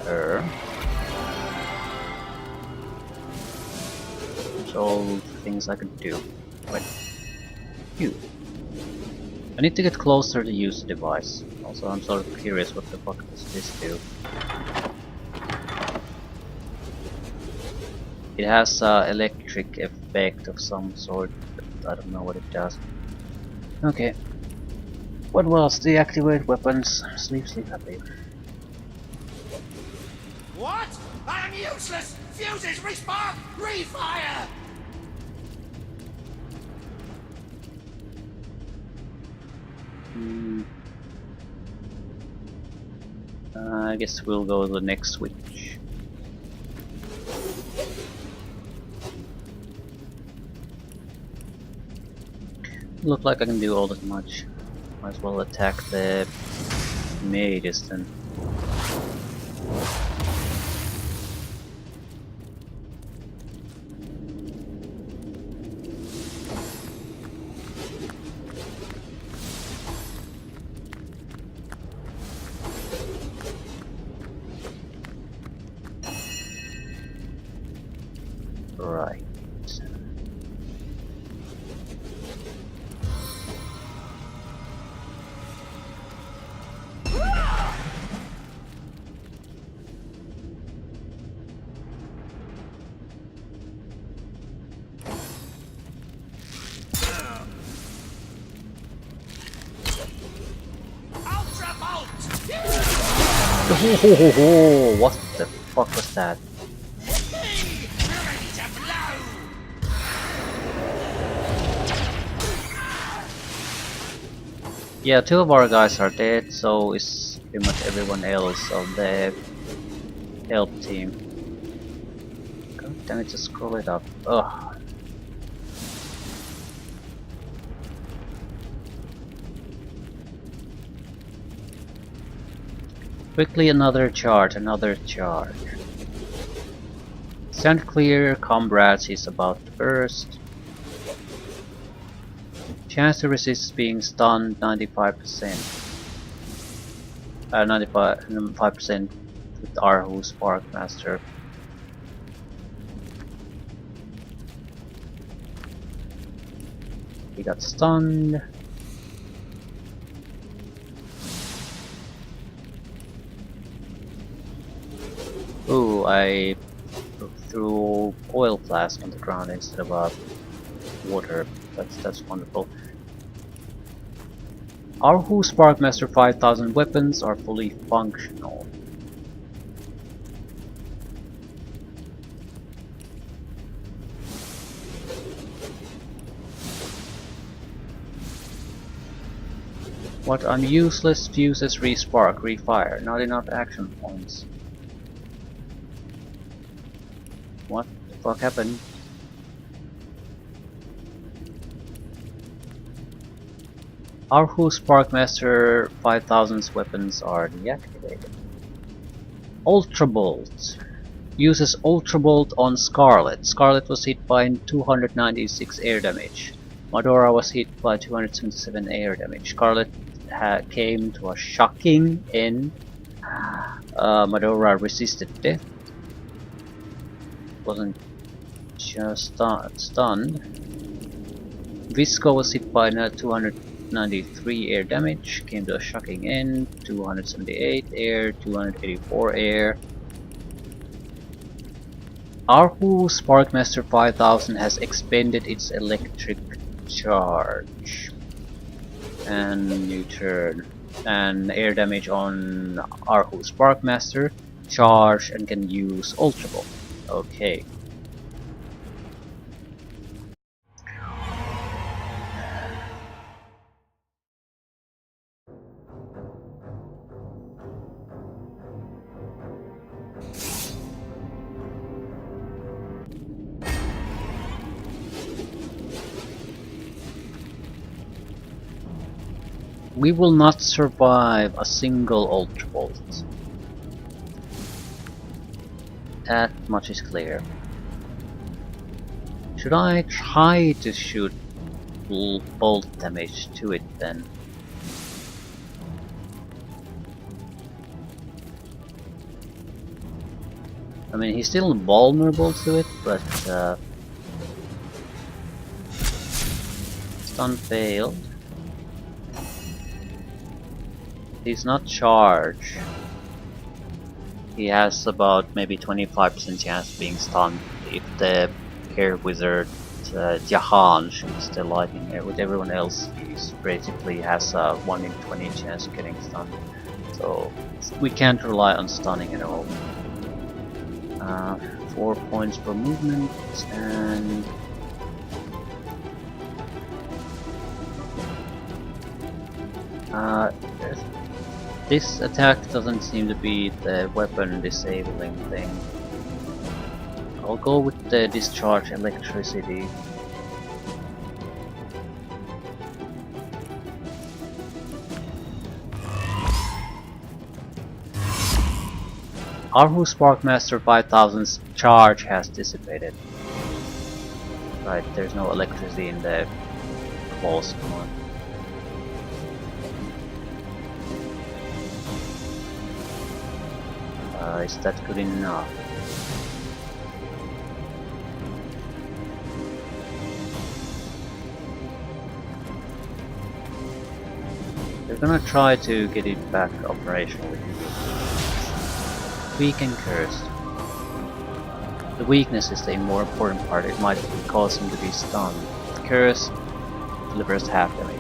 her. That's all the things I could do. Wait. You. I need to get closer to use the device. Also, I'm sort of curious what the fuck does this do. It has an electric effect of some sort, but I don't know what it does. Okay. What else? Deactivate weapons. Sleep happy. What? I am useless! Fuses, respawn, refire! I guess we'll go to the next switch. Look like I can do all that much. Might as well attack the mages then. Right. Ultra Bolt! What the fuck was that? Ready to blow! Yeah, two of our guys are dead, so is pretty much everyone else on the help team. God damn it, just scroll it up. Ugh. Quickly another charge, another charge. Stand clear, comrades, he's about to burst. Chance to resist being stunned 95%. 95% with Arhu Sparkmaster. He got stunned. Ooh, I threw oil flask on the ground instead of water. That's wonderful. Arhu Sparkmaster 5000 weapons are fully functional. What useless fuses respark, refire, not enough action points. What the fuck happened? Arhu Sparkmaster 5000's weapons are deactivated. Ultra Bolt. Uses Ultra Bolt on Scarlet. Scarlet was hit by 296 air damage. Madora was hit by 277 air damage. Scarlet came to a shocking end. Madora resisted death. Wasn't just stunned. Visco was hit by 293 air damage, came to a shocking end, 278 air, 284 air. Arhu Sparkmaster 5000 has expended its electric charge. And new turn. And air damage on Arhu Sparkmaster, charge and can use Ultra Ball. Okay. We will not survive a single Ultra Bolt. That much is clear. Should I try to shoot bolt damage to it then? I mean, he's still vulnerable to it, but stun failed. He's not charged. He has about maybe 25% chance of being stunned if the air wizard Jahan shoots the lightning air. With everyone else, he basically has a 1 in 20 chance of getting stunned. So we can't rely on stunning at all. 4 points per movement and this attack doesn't seem to be the weapon disabling thing. I'll go with the discharge electricity. Arhu Sparkmaster 5000's charge has dissipated. Right, there's no electricity in the close one. Is that good enough? gonna try to get it back operational. Weak and cursed. The weakness is the more important part. It might cause him to be stunned. Curse delivers half damage.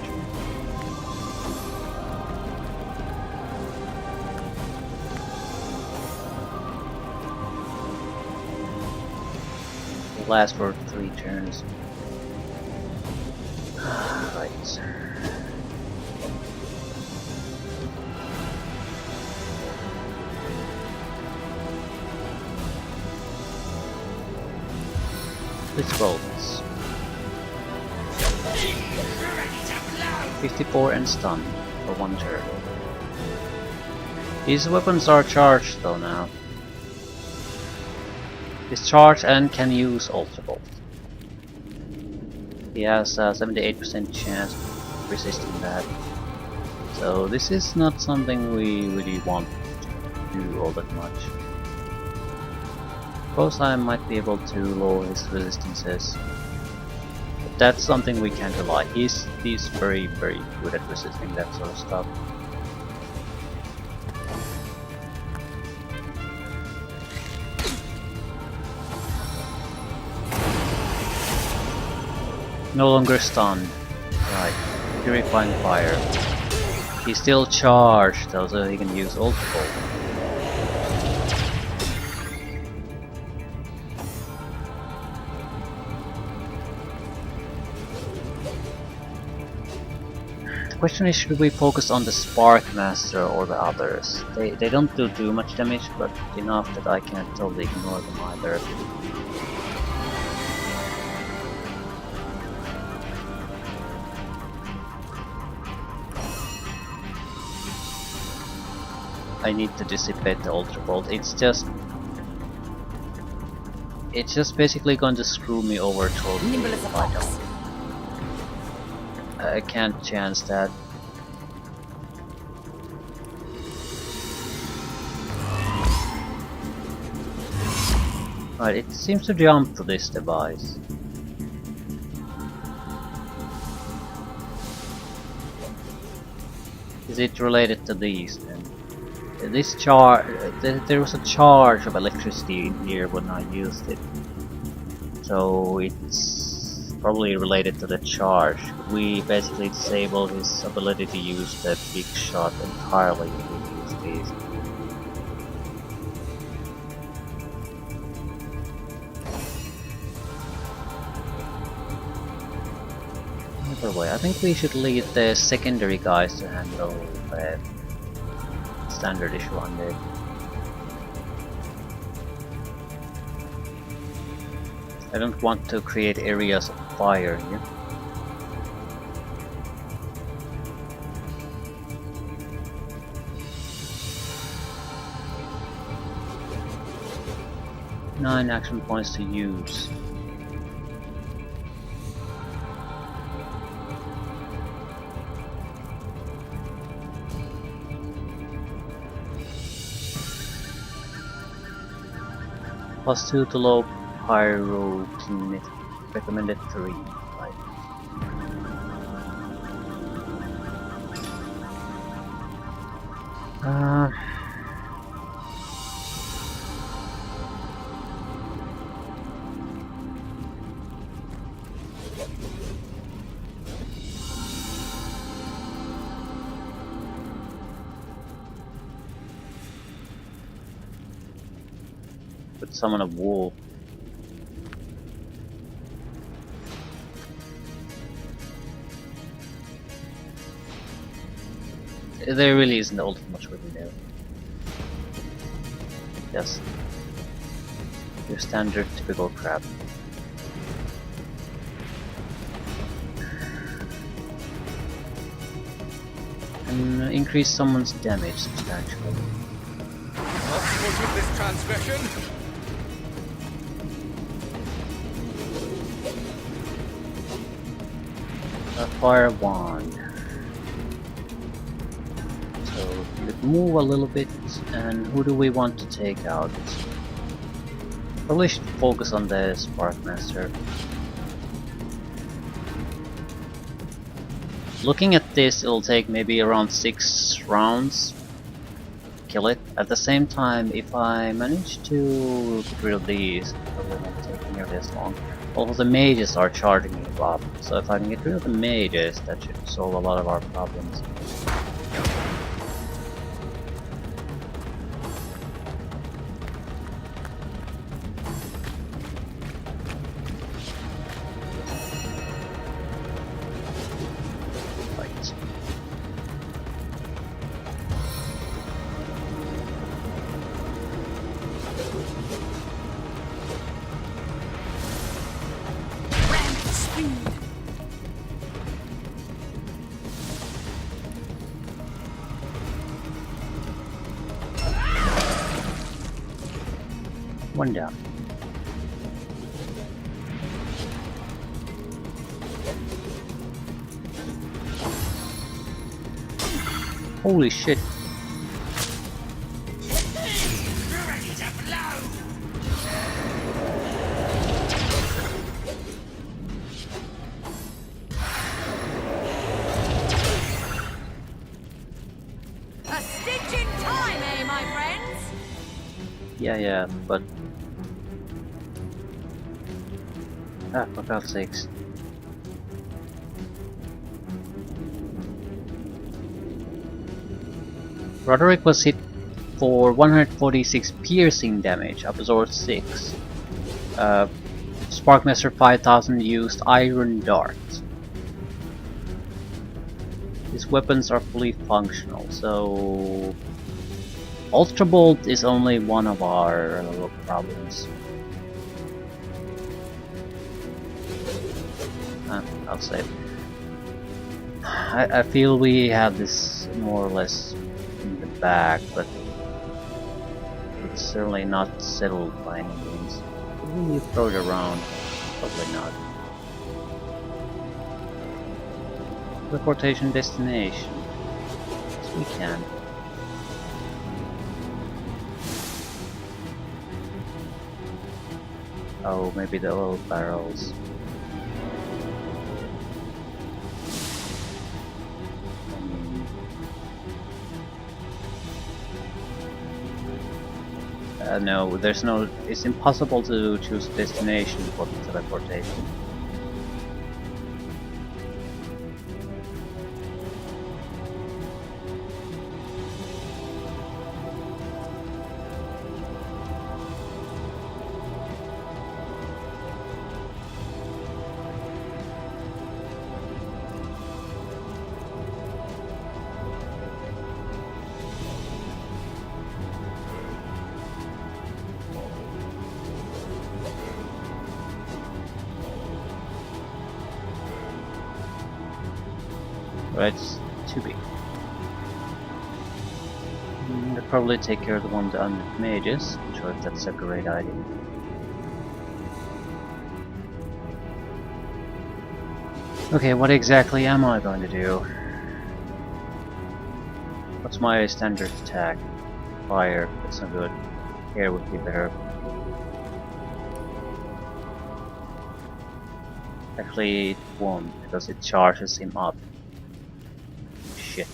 It lasts for 3 turns. Right. Let's roll this. 54 and stun for 1 turn. These weapons are charged though now. He's charged and can use Ultra Bolt. He has a 78% chance of resisting that. So this is not something we really want to do all that much. Suppose I might be able to lower his resistances. But that's something we can't rely. He's very good at resisting that sort of stuff. No longer stunned. Right. Purifying Fire. He's still charged though, so he can use Ultra Bolt. The question is, should we focus on the Sparkmaster or the others? They don't do too much damage, but enough that I can't totally ignore them either. I need to dissipate the Ultra Bolt. It's just basically going to screw me over totally if I don't. I can't chance that. Right, it seems to jump to this device. Is it related to these then? This charge, there was a charge of electricity in here when I used it, so it's probably related to the charge. We basically disable his ability to use the big shot entirely if we use these. Either way, I think we should leave the secondary guys to handle the standard issue on there. I don't want to create areas of fire here. Nine action points to use. +2 to low pyrokinetic, recommended 3. Right. But summon a wolf. There really isn't all that much we can do. Yes. Your standard typical crap. And increase someone's damage substantially. What's with this transgression? A fire wand. So we move a little bit, and who do we want to take out? Probably should focus on the Sparkmaster. Looking at this, it'll take maybe around 6 rounds to kill it. At the same time, if I manage to get rid of these, it probably won't take nearly as long. Also, the mages are charging me up, so if I can get rid of the mages, that should solve a lot of our problems. Right. Rampant speed. One down. Holy shit. Ready to blow! A stitch in time, eh, my friends? Yeah, but... Ah, for God's sakes. Roderick was hit for 146 piercing damage, absorbed 6. Sparkmaster 5000 used Iron Dart. His weapons are fully functional, so... Ultra Bolt is only one of our little problems. I'll save. I feel we have this more or less in the bag, but it's certainly not settled by any means. Will you throw it around? Probably not. Teleportation destination. Yes, we can. Oh, maybe the oil barrels. No, there's no. It's impossible to choose a destination for the teleportation. Right, it's too big. I'll probably take care of the one down with mages. Not sure if that's a great idea. Okay, what exactly am I going to do? What's my standard attack? Fire, that's not good. Air would be better. Actually, it won't, because it charges him up. Shit.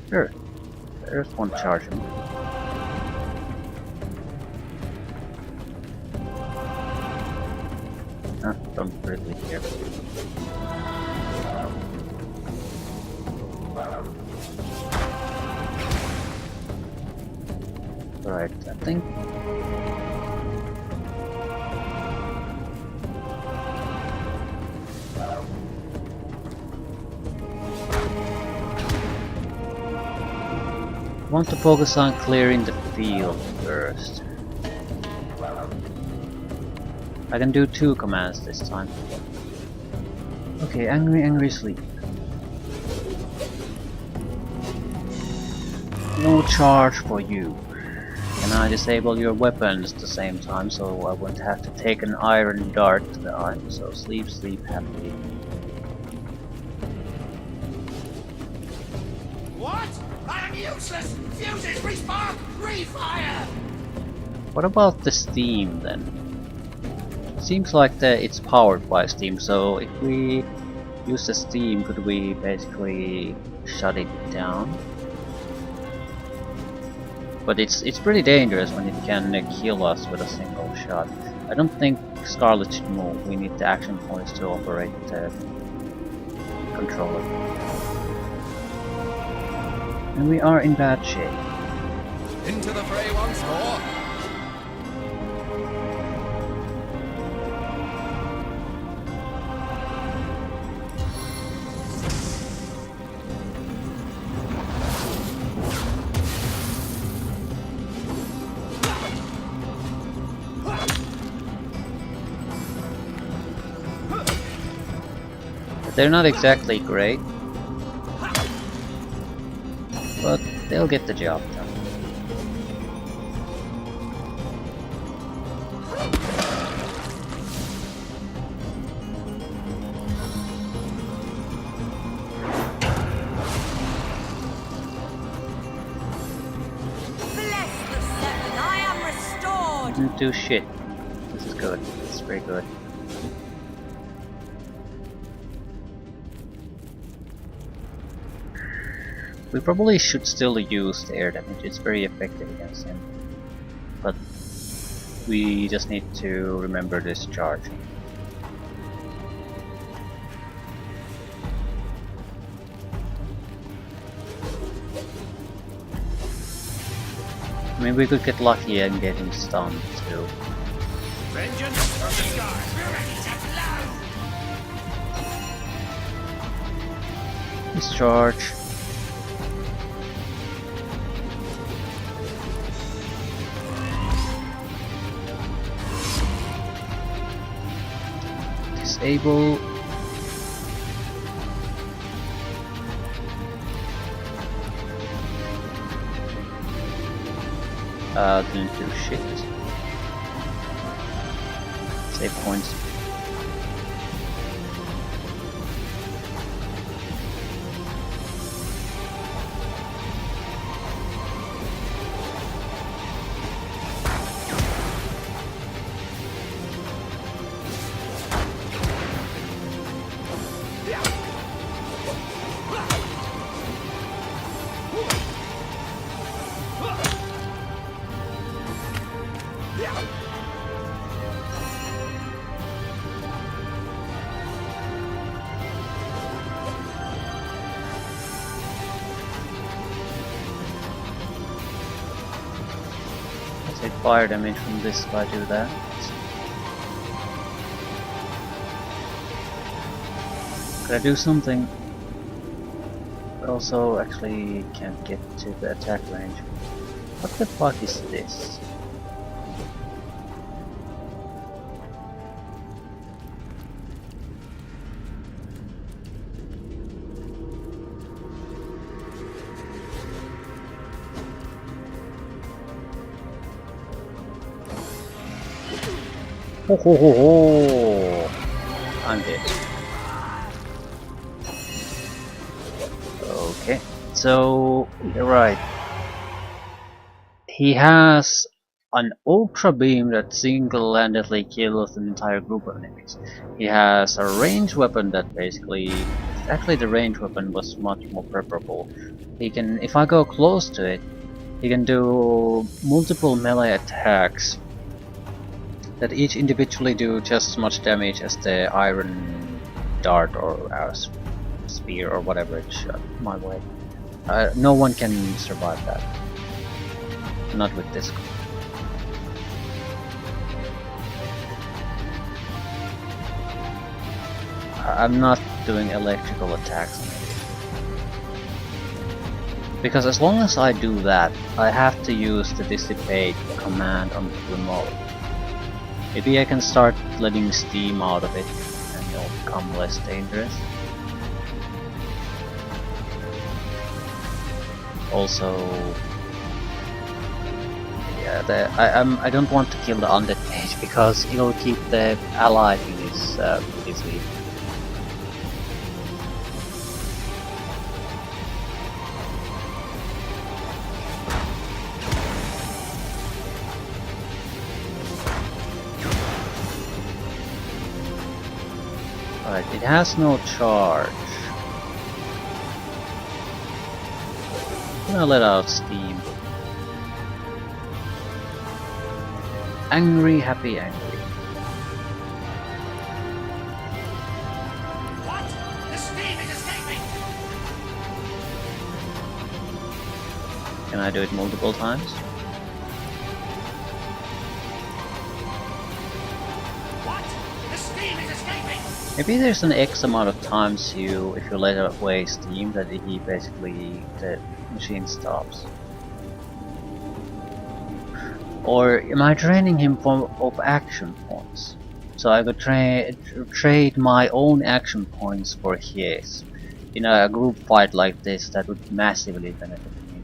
Sure. The earth won't charge him. Don't really care. Right, I think. I want to focus on clearing the field first. I can do 2 commands this time. Okay, angry sleep. No charge for you. Can I disable your weapons at the same time so I won't have to take an iron dart to the eye? So sleep happily. What? I am useless! Fuses, respark, refire! What about the steam then? Seems like it's powered by steam, so if we use the steam, could we basically shut it down? But it's pretty dangerous when it can kill us with a single shot. I don't think Scarlet should move. We need the action points to operate the controller. And we are in bad shape. Into the fray once more. They're not exactly great, but they'll get the job done. Bless the seven, I am restored! Didn't do shit. This is good. This is very good. We probably should still use the air damage, it's very effective against him. But we just need to remember this charge. I mean, we could get lucky and get him stunned too. Vengeance from the sky. We're ready to blow. Discharge. Disable. Didn't do shit. Save points. Take fire damage from this if I do that. Could I do something? But also actually can't get to the attack range. What the fuck is this? Ho ho ho ho! I'm dead. Okay, so you're right. He has an ultra beam that single-handedly kills an entire group of enemies. He has a ranged weapon that basically, actually the ranged weapon was much more preferable. He can, if I go close to it, he can do multiple melee attacks that each individually do just as much damage as the iron dart or spear or whatever it shot my way. No one can survive that. Not with this. I'm not doing electrical attacks on it. Because as long as I do that, I have to use the dissipate command on the remote. Maybe I can start letting steam out of it and it'll become less dangerous. Also, yeah, I don't want to kill the undead mage because he'll keep the ally in his sleeve. Right, it has no charge. I'm gonna let out steam. Angry, happy, angry. What? The steam is escaping! Can I do it multiple times? What? The steam is escaping! Maybe there's an X amount of times if you let away steam that he basically the machine stops. Or am I draining him of action points? So I could trade my own action points for his. In a group fight like this, that would massively benefit me.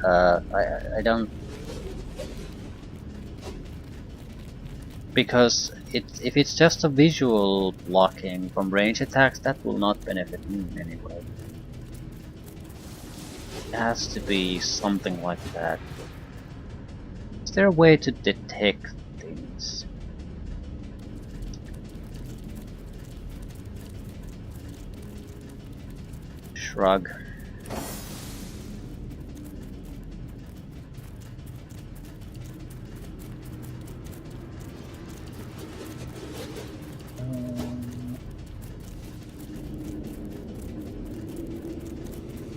I don't, because if it's just a visual blocking from range attacks, that will not benefit me in any way. It has to be something like that. Is there a way to detect things? Shrug.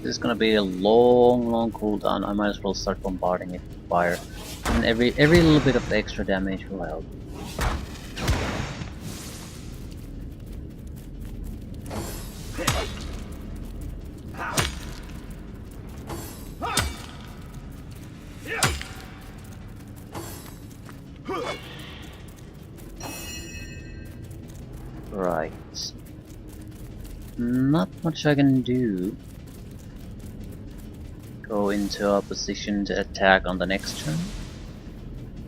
This is gonna be a long cooldown. I might as well start bombarding it with fire. And every little bit of extra damage will help. Right. Not much I can do. Go into a position to attack on the next turn.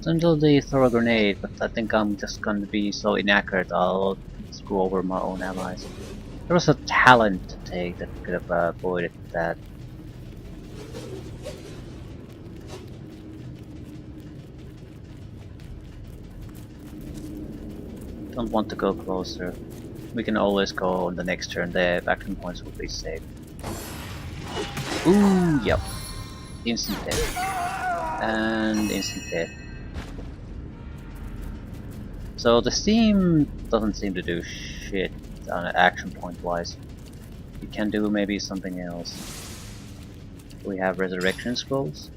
So until they throw a grenade, but I think I'm just going to be so inaccurate I'll screw over my own allies. There was a talent to take that could have avoided that. Don't want to go closer. We can always go on the next turn, the action points will be saved. Ooh, yep. Instant death. And instant death. So the steam doesn't seem to do shit on action point wise. You can do maybe something else. We have resurrection scrolls.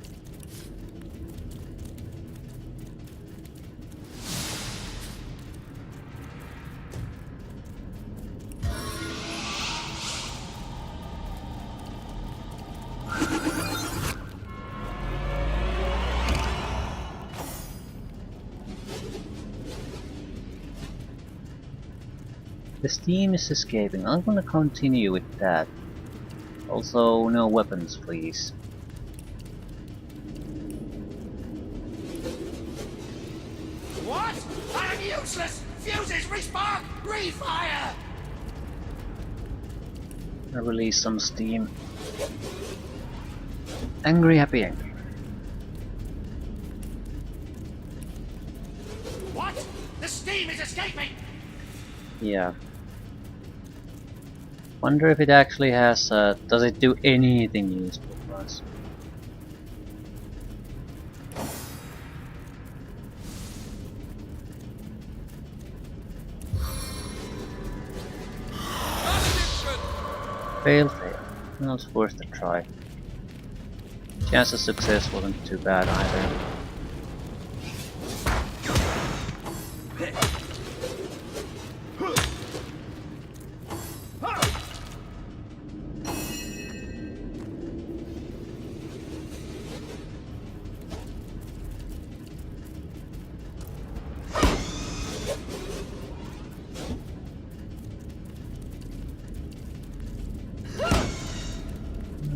The steam is escaping. I'm gonna continue with that. Also, no weapons, please. What? I am useless! Fuses, respark, refire! I release some steam. Angry, happy, angry. What? The steam is escaping! Yeah. Wonder if it actually has, does it do anything useful for us? Fail. Well, it's worth a try. Chance of success wasn't too bad either.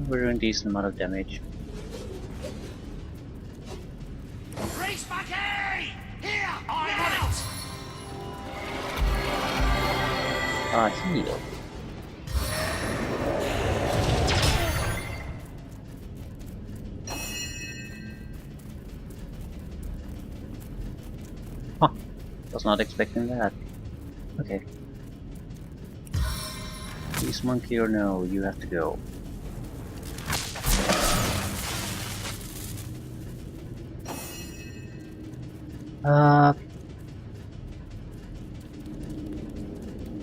We're doing a decent amount of damage. Race Bucky! Here! I'm on it! Heal. Huh. Was not expecting that. Okay. Please, monkey or no, you have to go.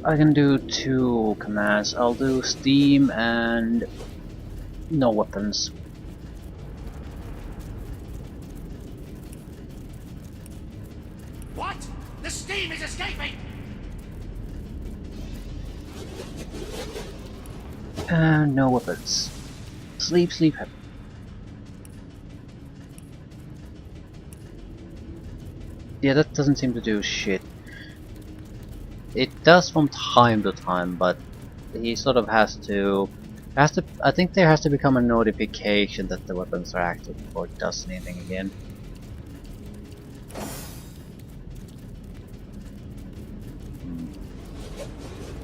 I can do 2 commands. I'll do steam and no weapons. What? The steam is escaping! And no weapons. Sleep, sleep, happy. Yeah, that doesn't seem to do shit. It does from time to time, but he sort of has to... I think there has to become a notification that the weapons are active before it does anything again.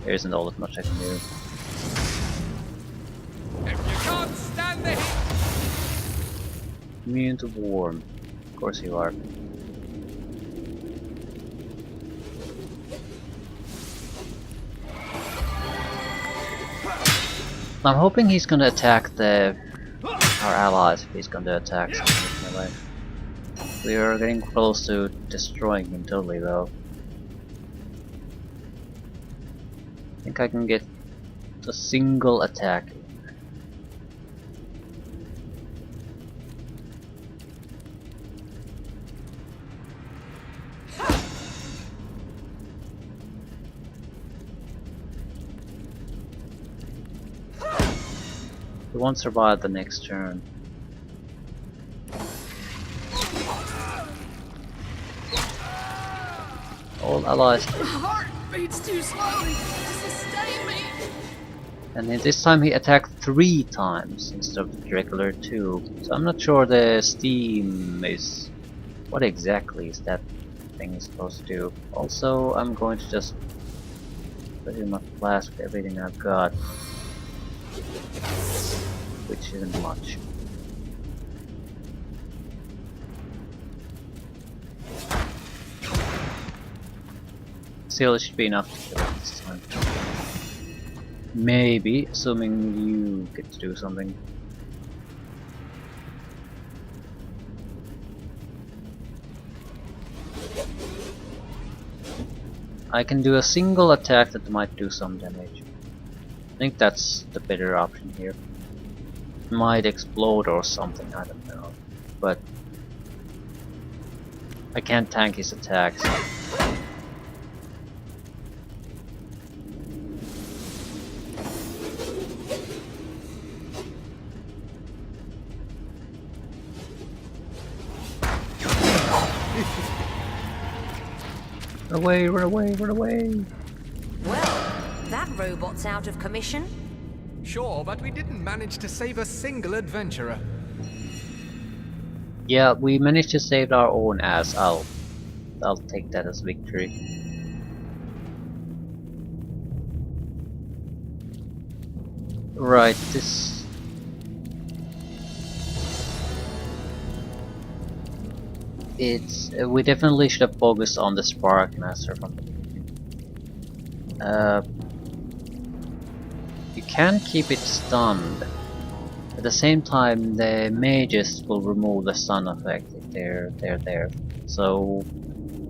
There isn't all that much I can do. If you can't stand the heat, Immune to warm. Of course you are. I'm hoping he's gonna attack our allies if he's gonna attack something in my way. We are getting close to destroying him totally though. I think I can get a single attack. He won't survive the next turn. All allies. My heart beats too slowly to sustain me. And then this time he attacked 3 times instead of the regular 2. So I'm not sure the steam is... What exactly is that thing supposed to do? Also, I'm going to just pretty much blast with everything I've got. Which isn't much. Still, it should be enough to kill it this time. Maybe, assuming you get to do something. I can do a single attack that might do some damage. I think that's the better option here. Might explode or something, I don't know. But I can't tank his attacks. Run away, run away, run away! Well, that robot's out of commission. sure, but we didn't manage to save a single adventurer. Yeah, we managed to save our own ass. I'll take that as victory. Right, this... we definitely should have focused on the Sparkmaster from the beginning. You can keep it stunned. At the same time, the mages will remove the stun effect if they're there. So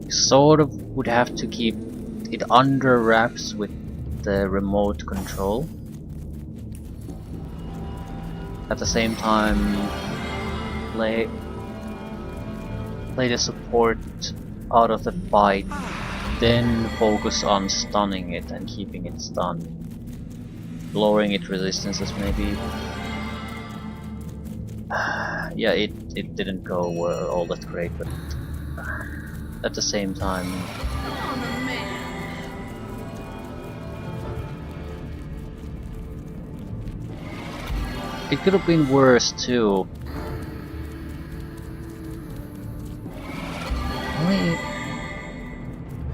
you sort of would have to keep it under wraps with the remote control. At the same time, play the support out of the fight, then focus on stunning it and keeping it stunned. Lowering its resistances maybe. Yeah, it didn't go all that great, but at the same time... Oh, man. It could have been worse too.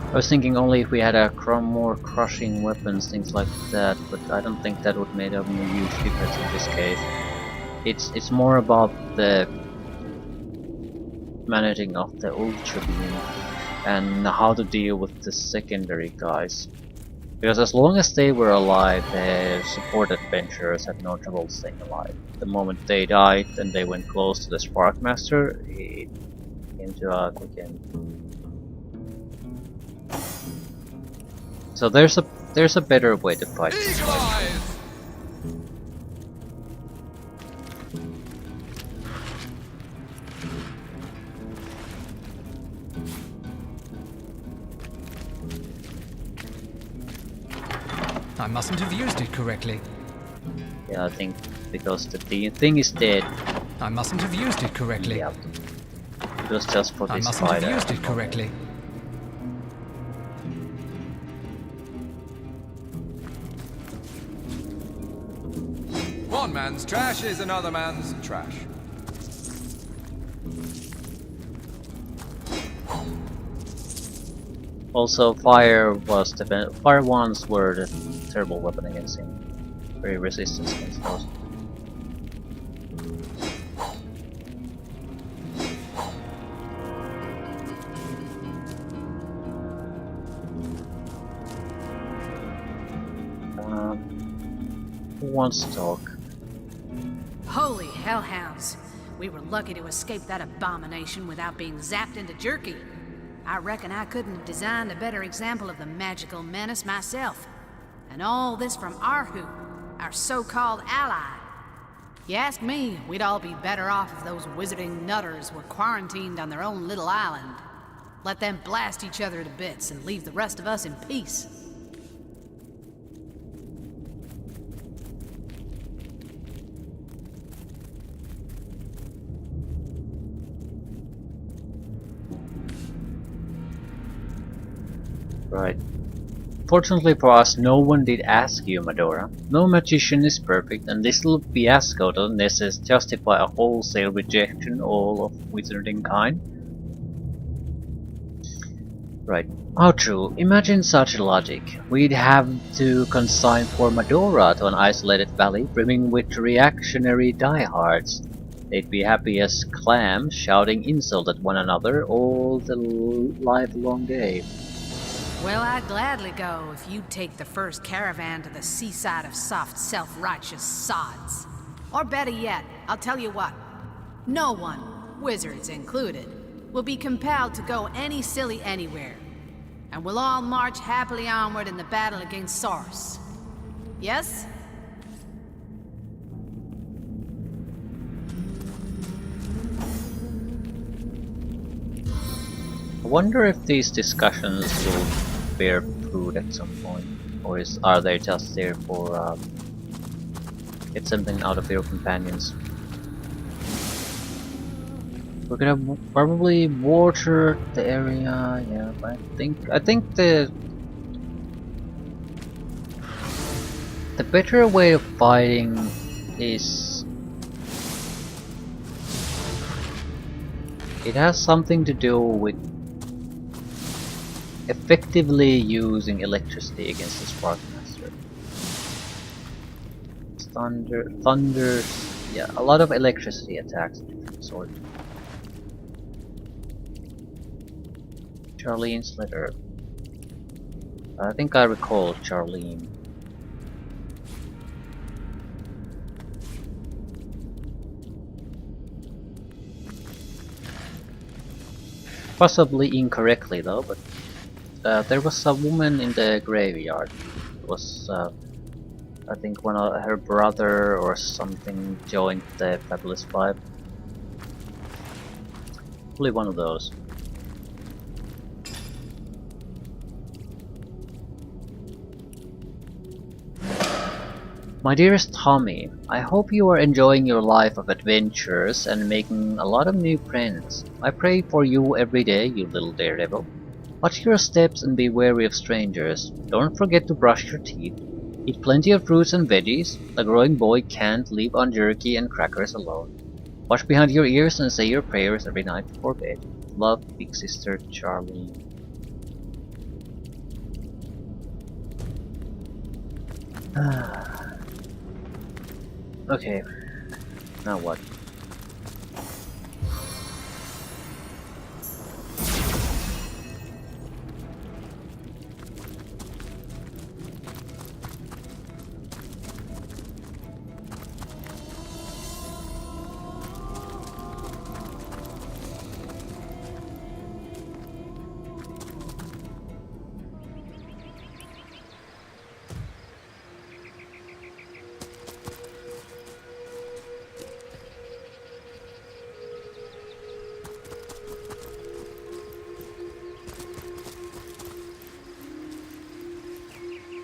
I was thinking only if we had a more crushing weapons, things like that, but I don't think that would make a huge difference in this case. It's more about the managing of the ultra beam. and how to deal with the secondary guys. Because as long as they were alive, the support adventurers had no trouble staying alive. The moment they died and they went close to the Sparkmaster, it came to a quick end. So there's a better way to fight this fight. I mustn't have used it correctly. Yeah, I think because the thing is dead. I mustn't have used it correctly. Yeah. It was just for I this mustn't fight. have used it correctly. One man's trash is another man's trash. Also, fire wands were the terrible weapon against him. Very resistant against those. Who wants to talk? Holy hellhounds! We were lucky to escape that abomination without being zapped into jerky. I reckon I couldn't have designed a better example of the magical menace myself. And all this from Arhu, our so-called ally. You ask me, we'd all be better off if those wizarding nutters were quarantined on their own little island. Let them blast each other to bits and leave the rest of us in peace. Right. Fortunately for us, no one did ask you, Medora. No magician is perfect, and this little fiasco doesn't necessarily justify a wholesale rejection all of wizarding kind. Right. How true. Imagine such logic. We'd have to consign poor Medora to an isolated valley brimming with reactionary diehards. They'd be happy as clams, shouting insult at one another all the livelong day. Well, I'd gladly go if you'd take the first caravan to the seaside of soft, self-righteous sods. Or better yet, I'll tell you what. No one, wizards included, will be compelled to go any silly anywhere. And we'll all march happily onward in the battle against Source. Yes? I wonder if these discussions will bear fruit at some point, or are they just there for get something out of your companions? We're gonna probably water the area, yeah. But I think the better way of fighting is it has something to do with effectively using electricity against the Sparkmaster. Thunders, yeah, a lot of electricity attacks of different sorts. Charlene's letter. I think I recall Charlene. Possibly incorrectly though, but there was a woman in the graveyard. It was, I think, one of her brother or something joined the Fabulous Five. Probably one of those. My dearest Tommy, I hope you are enjoying your life of adventures and making a lot of new friends. I pray for you every day, you little daredevil. Watch your steps and be wary of strangers. Don't forget to brush your teeth. Eat plenty of fruits and veggies. A growing boy can't live on jerky and crackers alone. Watch behind your ears and say your prayers every night before bed. Love, Big Sister Charlene. Okay, now what?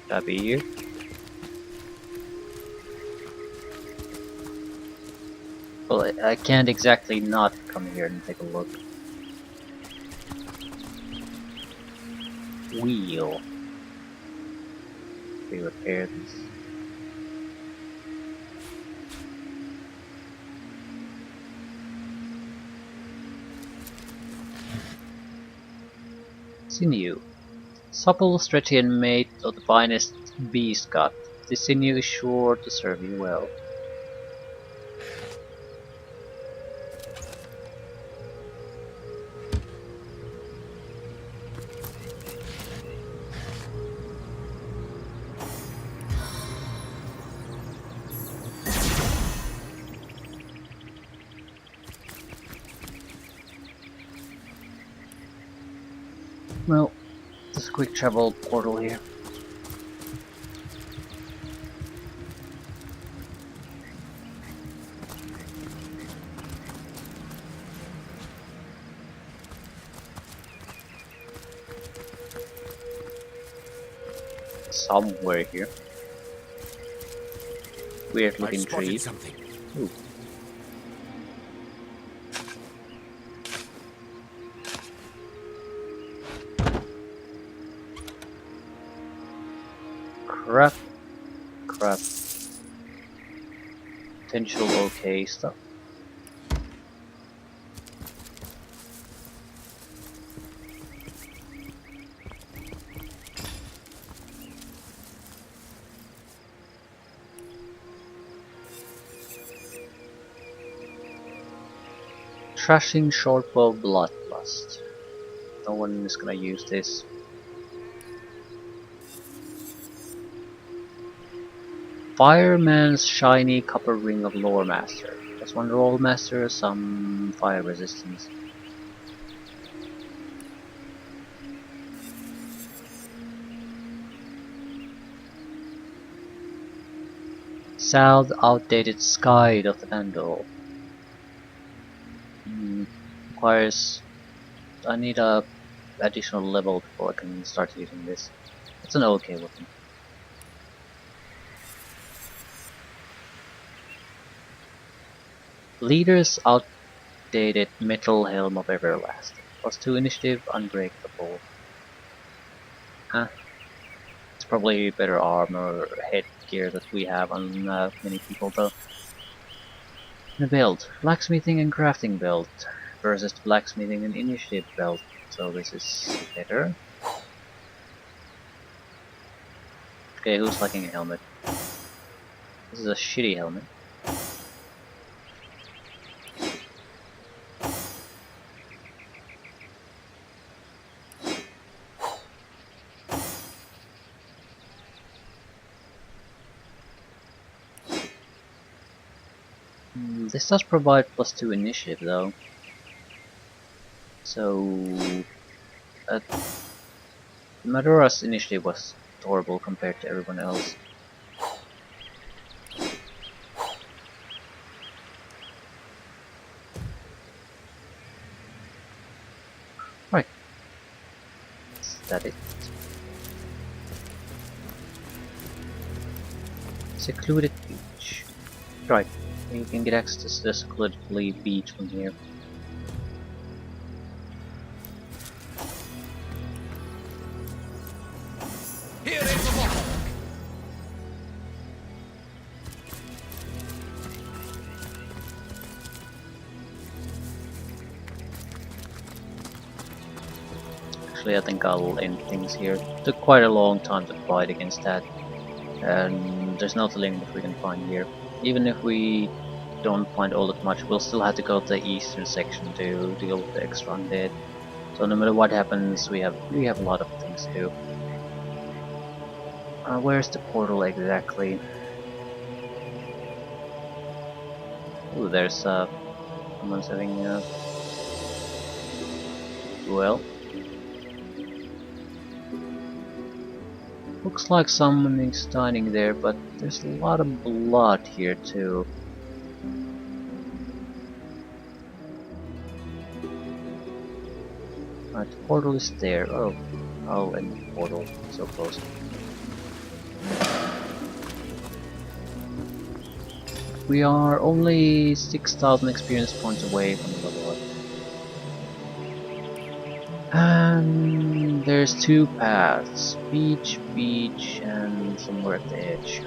Should I be here? Well, I can't exactly not come here and take a look. Wheel. We repair this. Sinew. Supple, stretchy, and made of the finest beast cut. This sinew is sure to serve you well. Well, there's a quick travel portal here. Somewhere here. Weird looking tree. Something. Ooh. Crap. Crap. Potential okay stuff. Trashing shortbow bloodlust. No one is gonna use this. Fireman's shiny copper ring of lore master. Plus one roll master, some fire resistance. South outdated sky of the vandal. Requires. I need a additional level before I can start using this. It's an okay weapon. Leader's outdated metal helm of everlasting. +2 initiative, unbreakable. Huh. It's probably better armor headgear that we have on many people though. And a belt. Blacksmithing and crafting belt versus blacksmithing and initiative belt. So this is better. Okay, who's liking a helmet? This is a shitty helmet. This does provide +2 initiative though. So Madora's initiative was horrible compared to everyone else. Right. Is that it? Secluded beach. Right. You can get access to the secluded beach from here. Here is the water. Actually, I think I'll end things here. It took quite a long time to fight against that, and there's nothing that we can find here. Even if we don't find all that much, we'll still have to go to the eastern section to deal with the extra undead. So no matter what happens, we have a lot of things to do. Where's the portal exactly? Ooh, there's someone's having a duel. Looks like someone is dining there, but there's a lot of blood here too. Right, the portal is there. Oh, and the portal, so close. We are only 6,000 experience points away from the level up. And there's two paths, beach, and somewhere at the edge.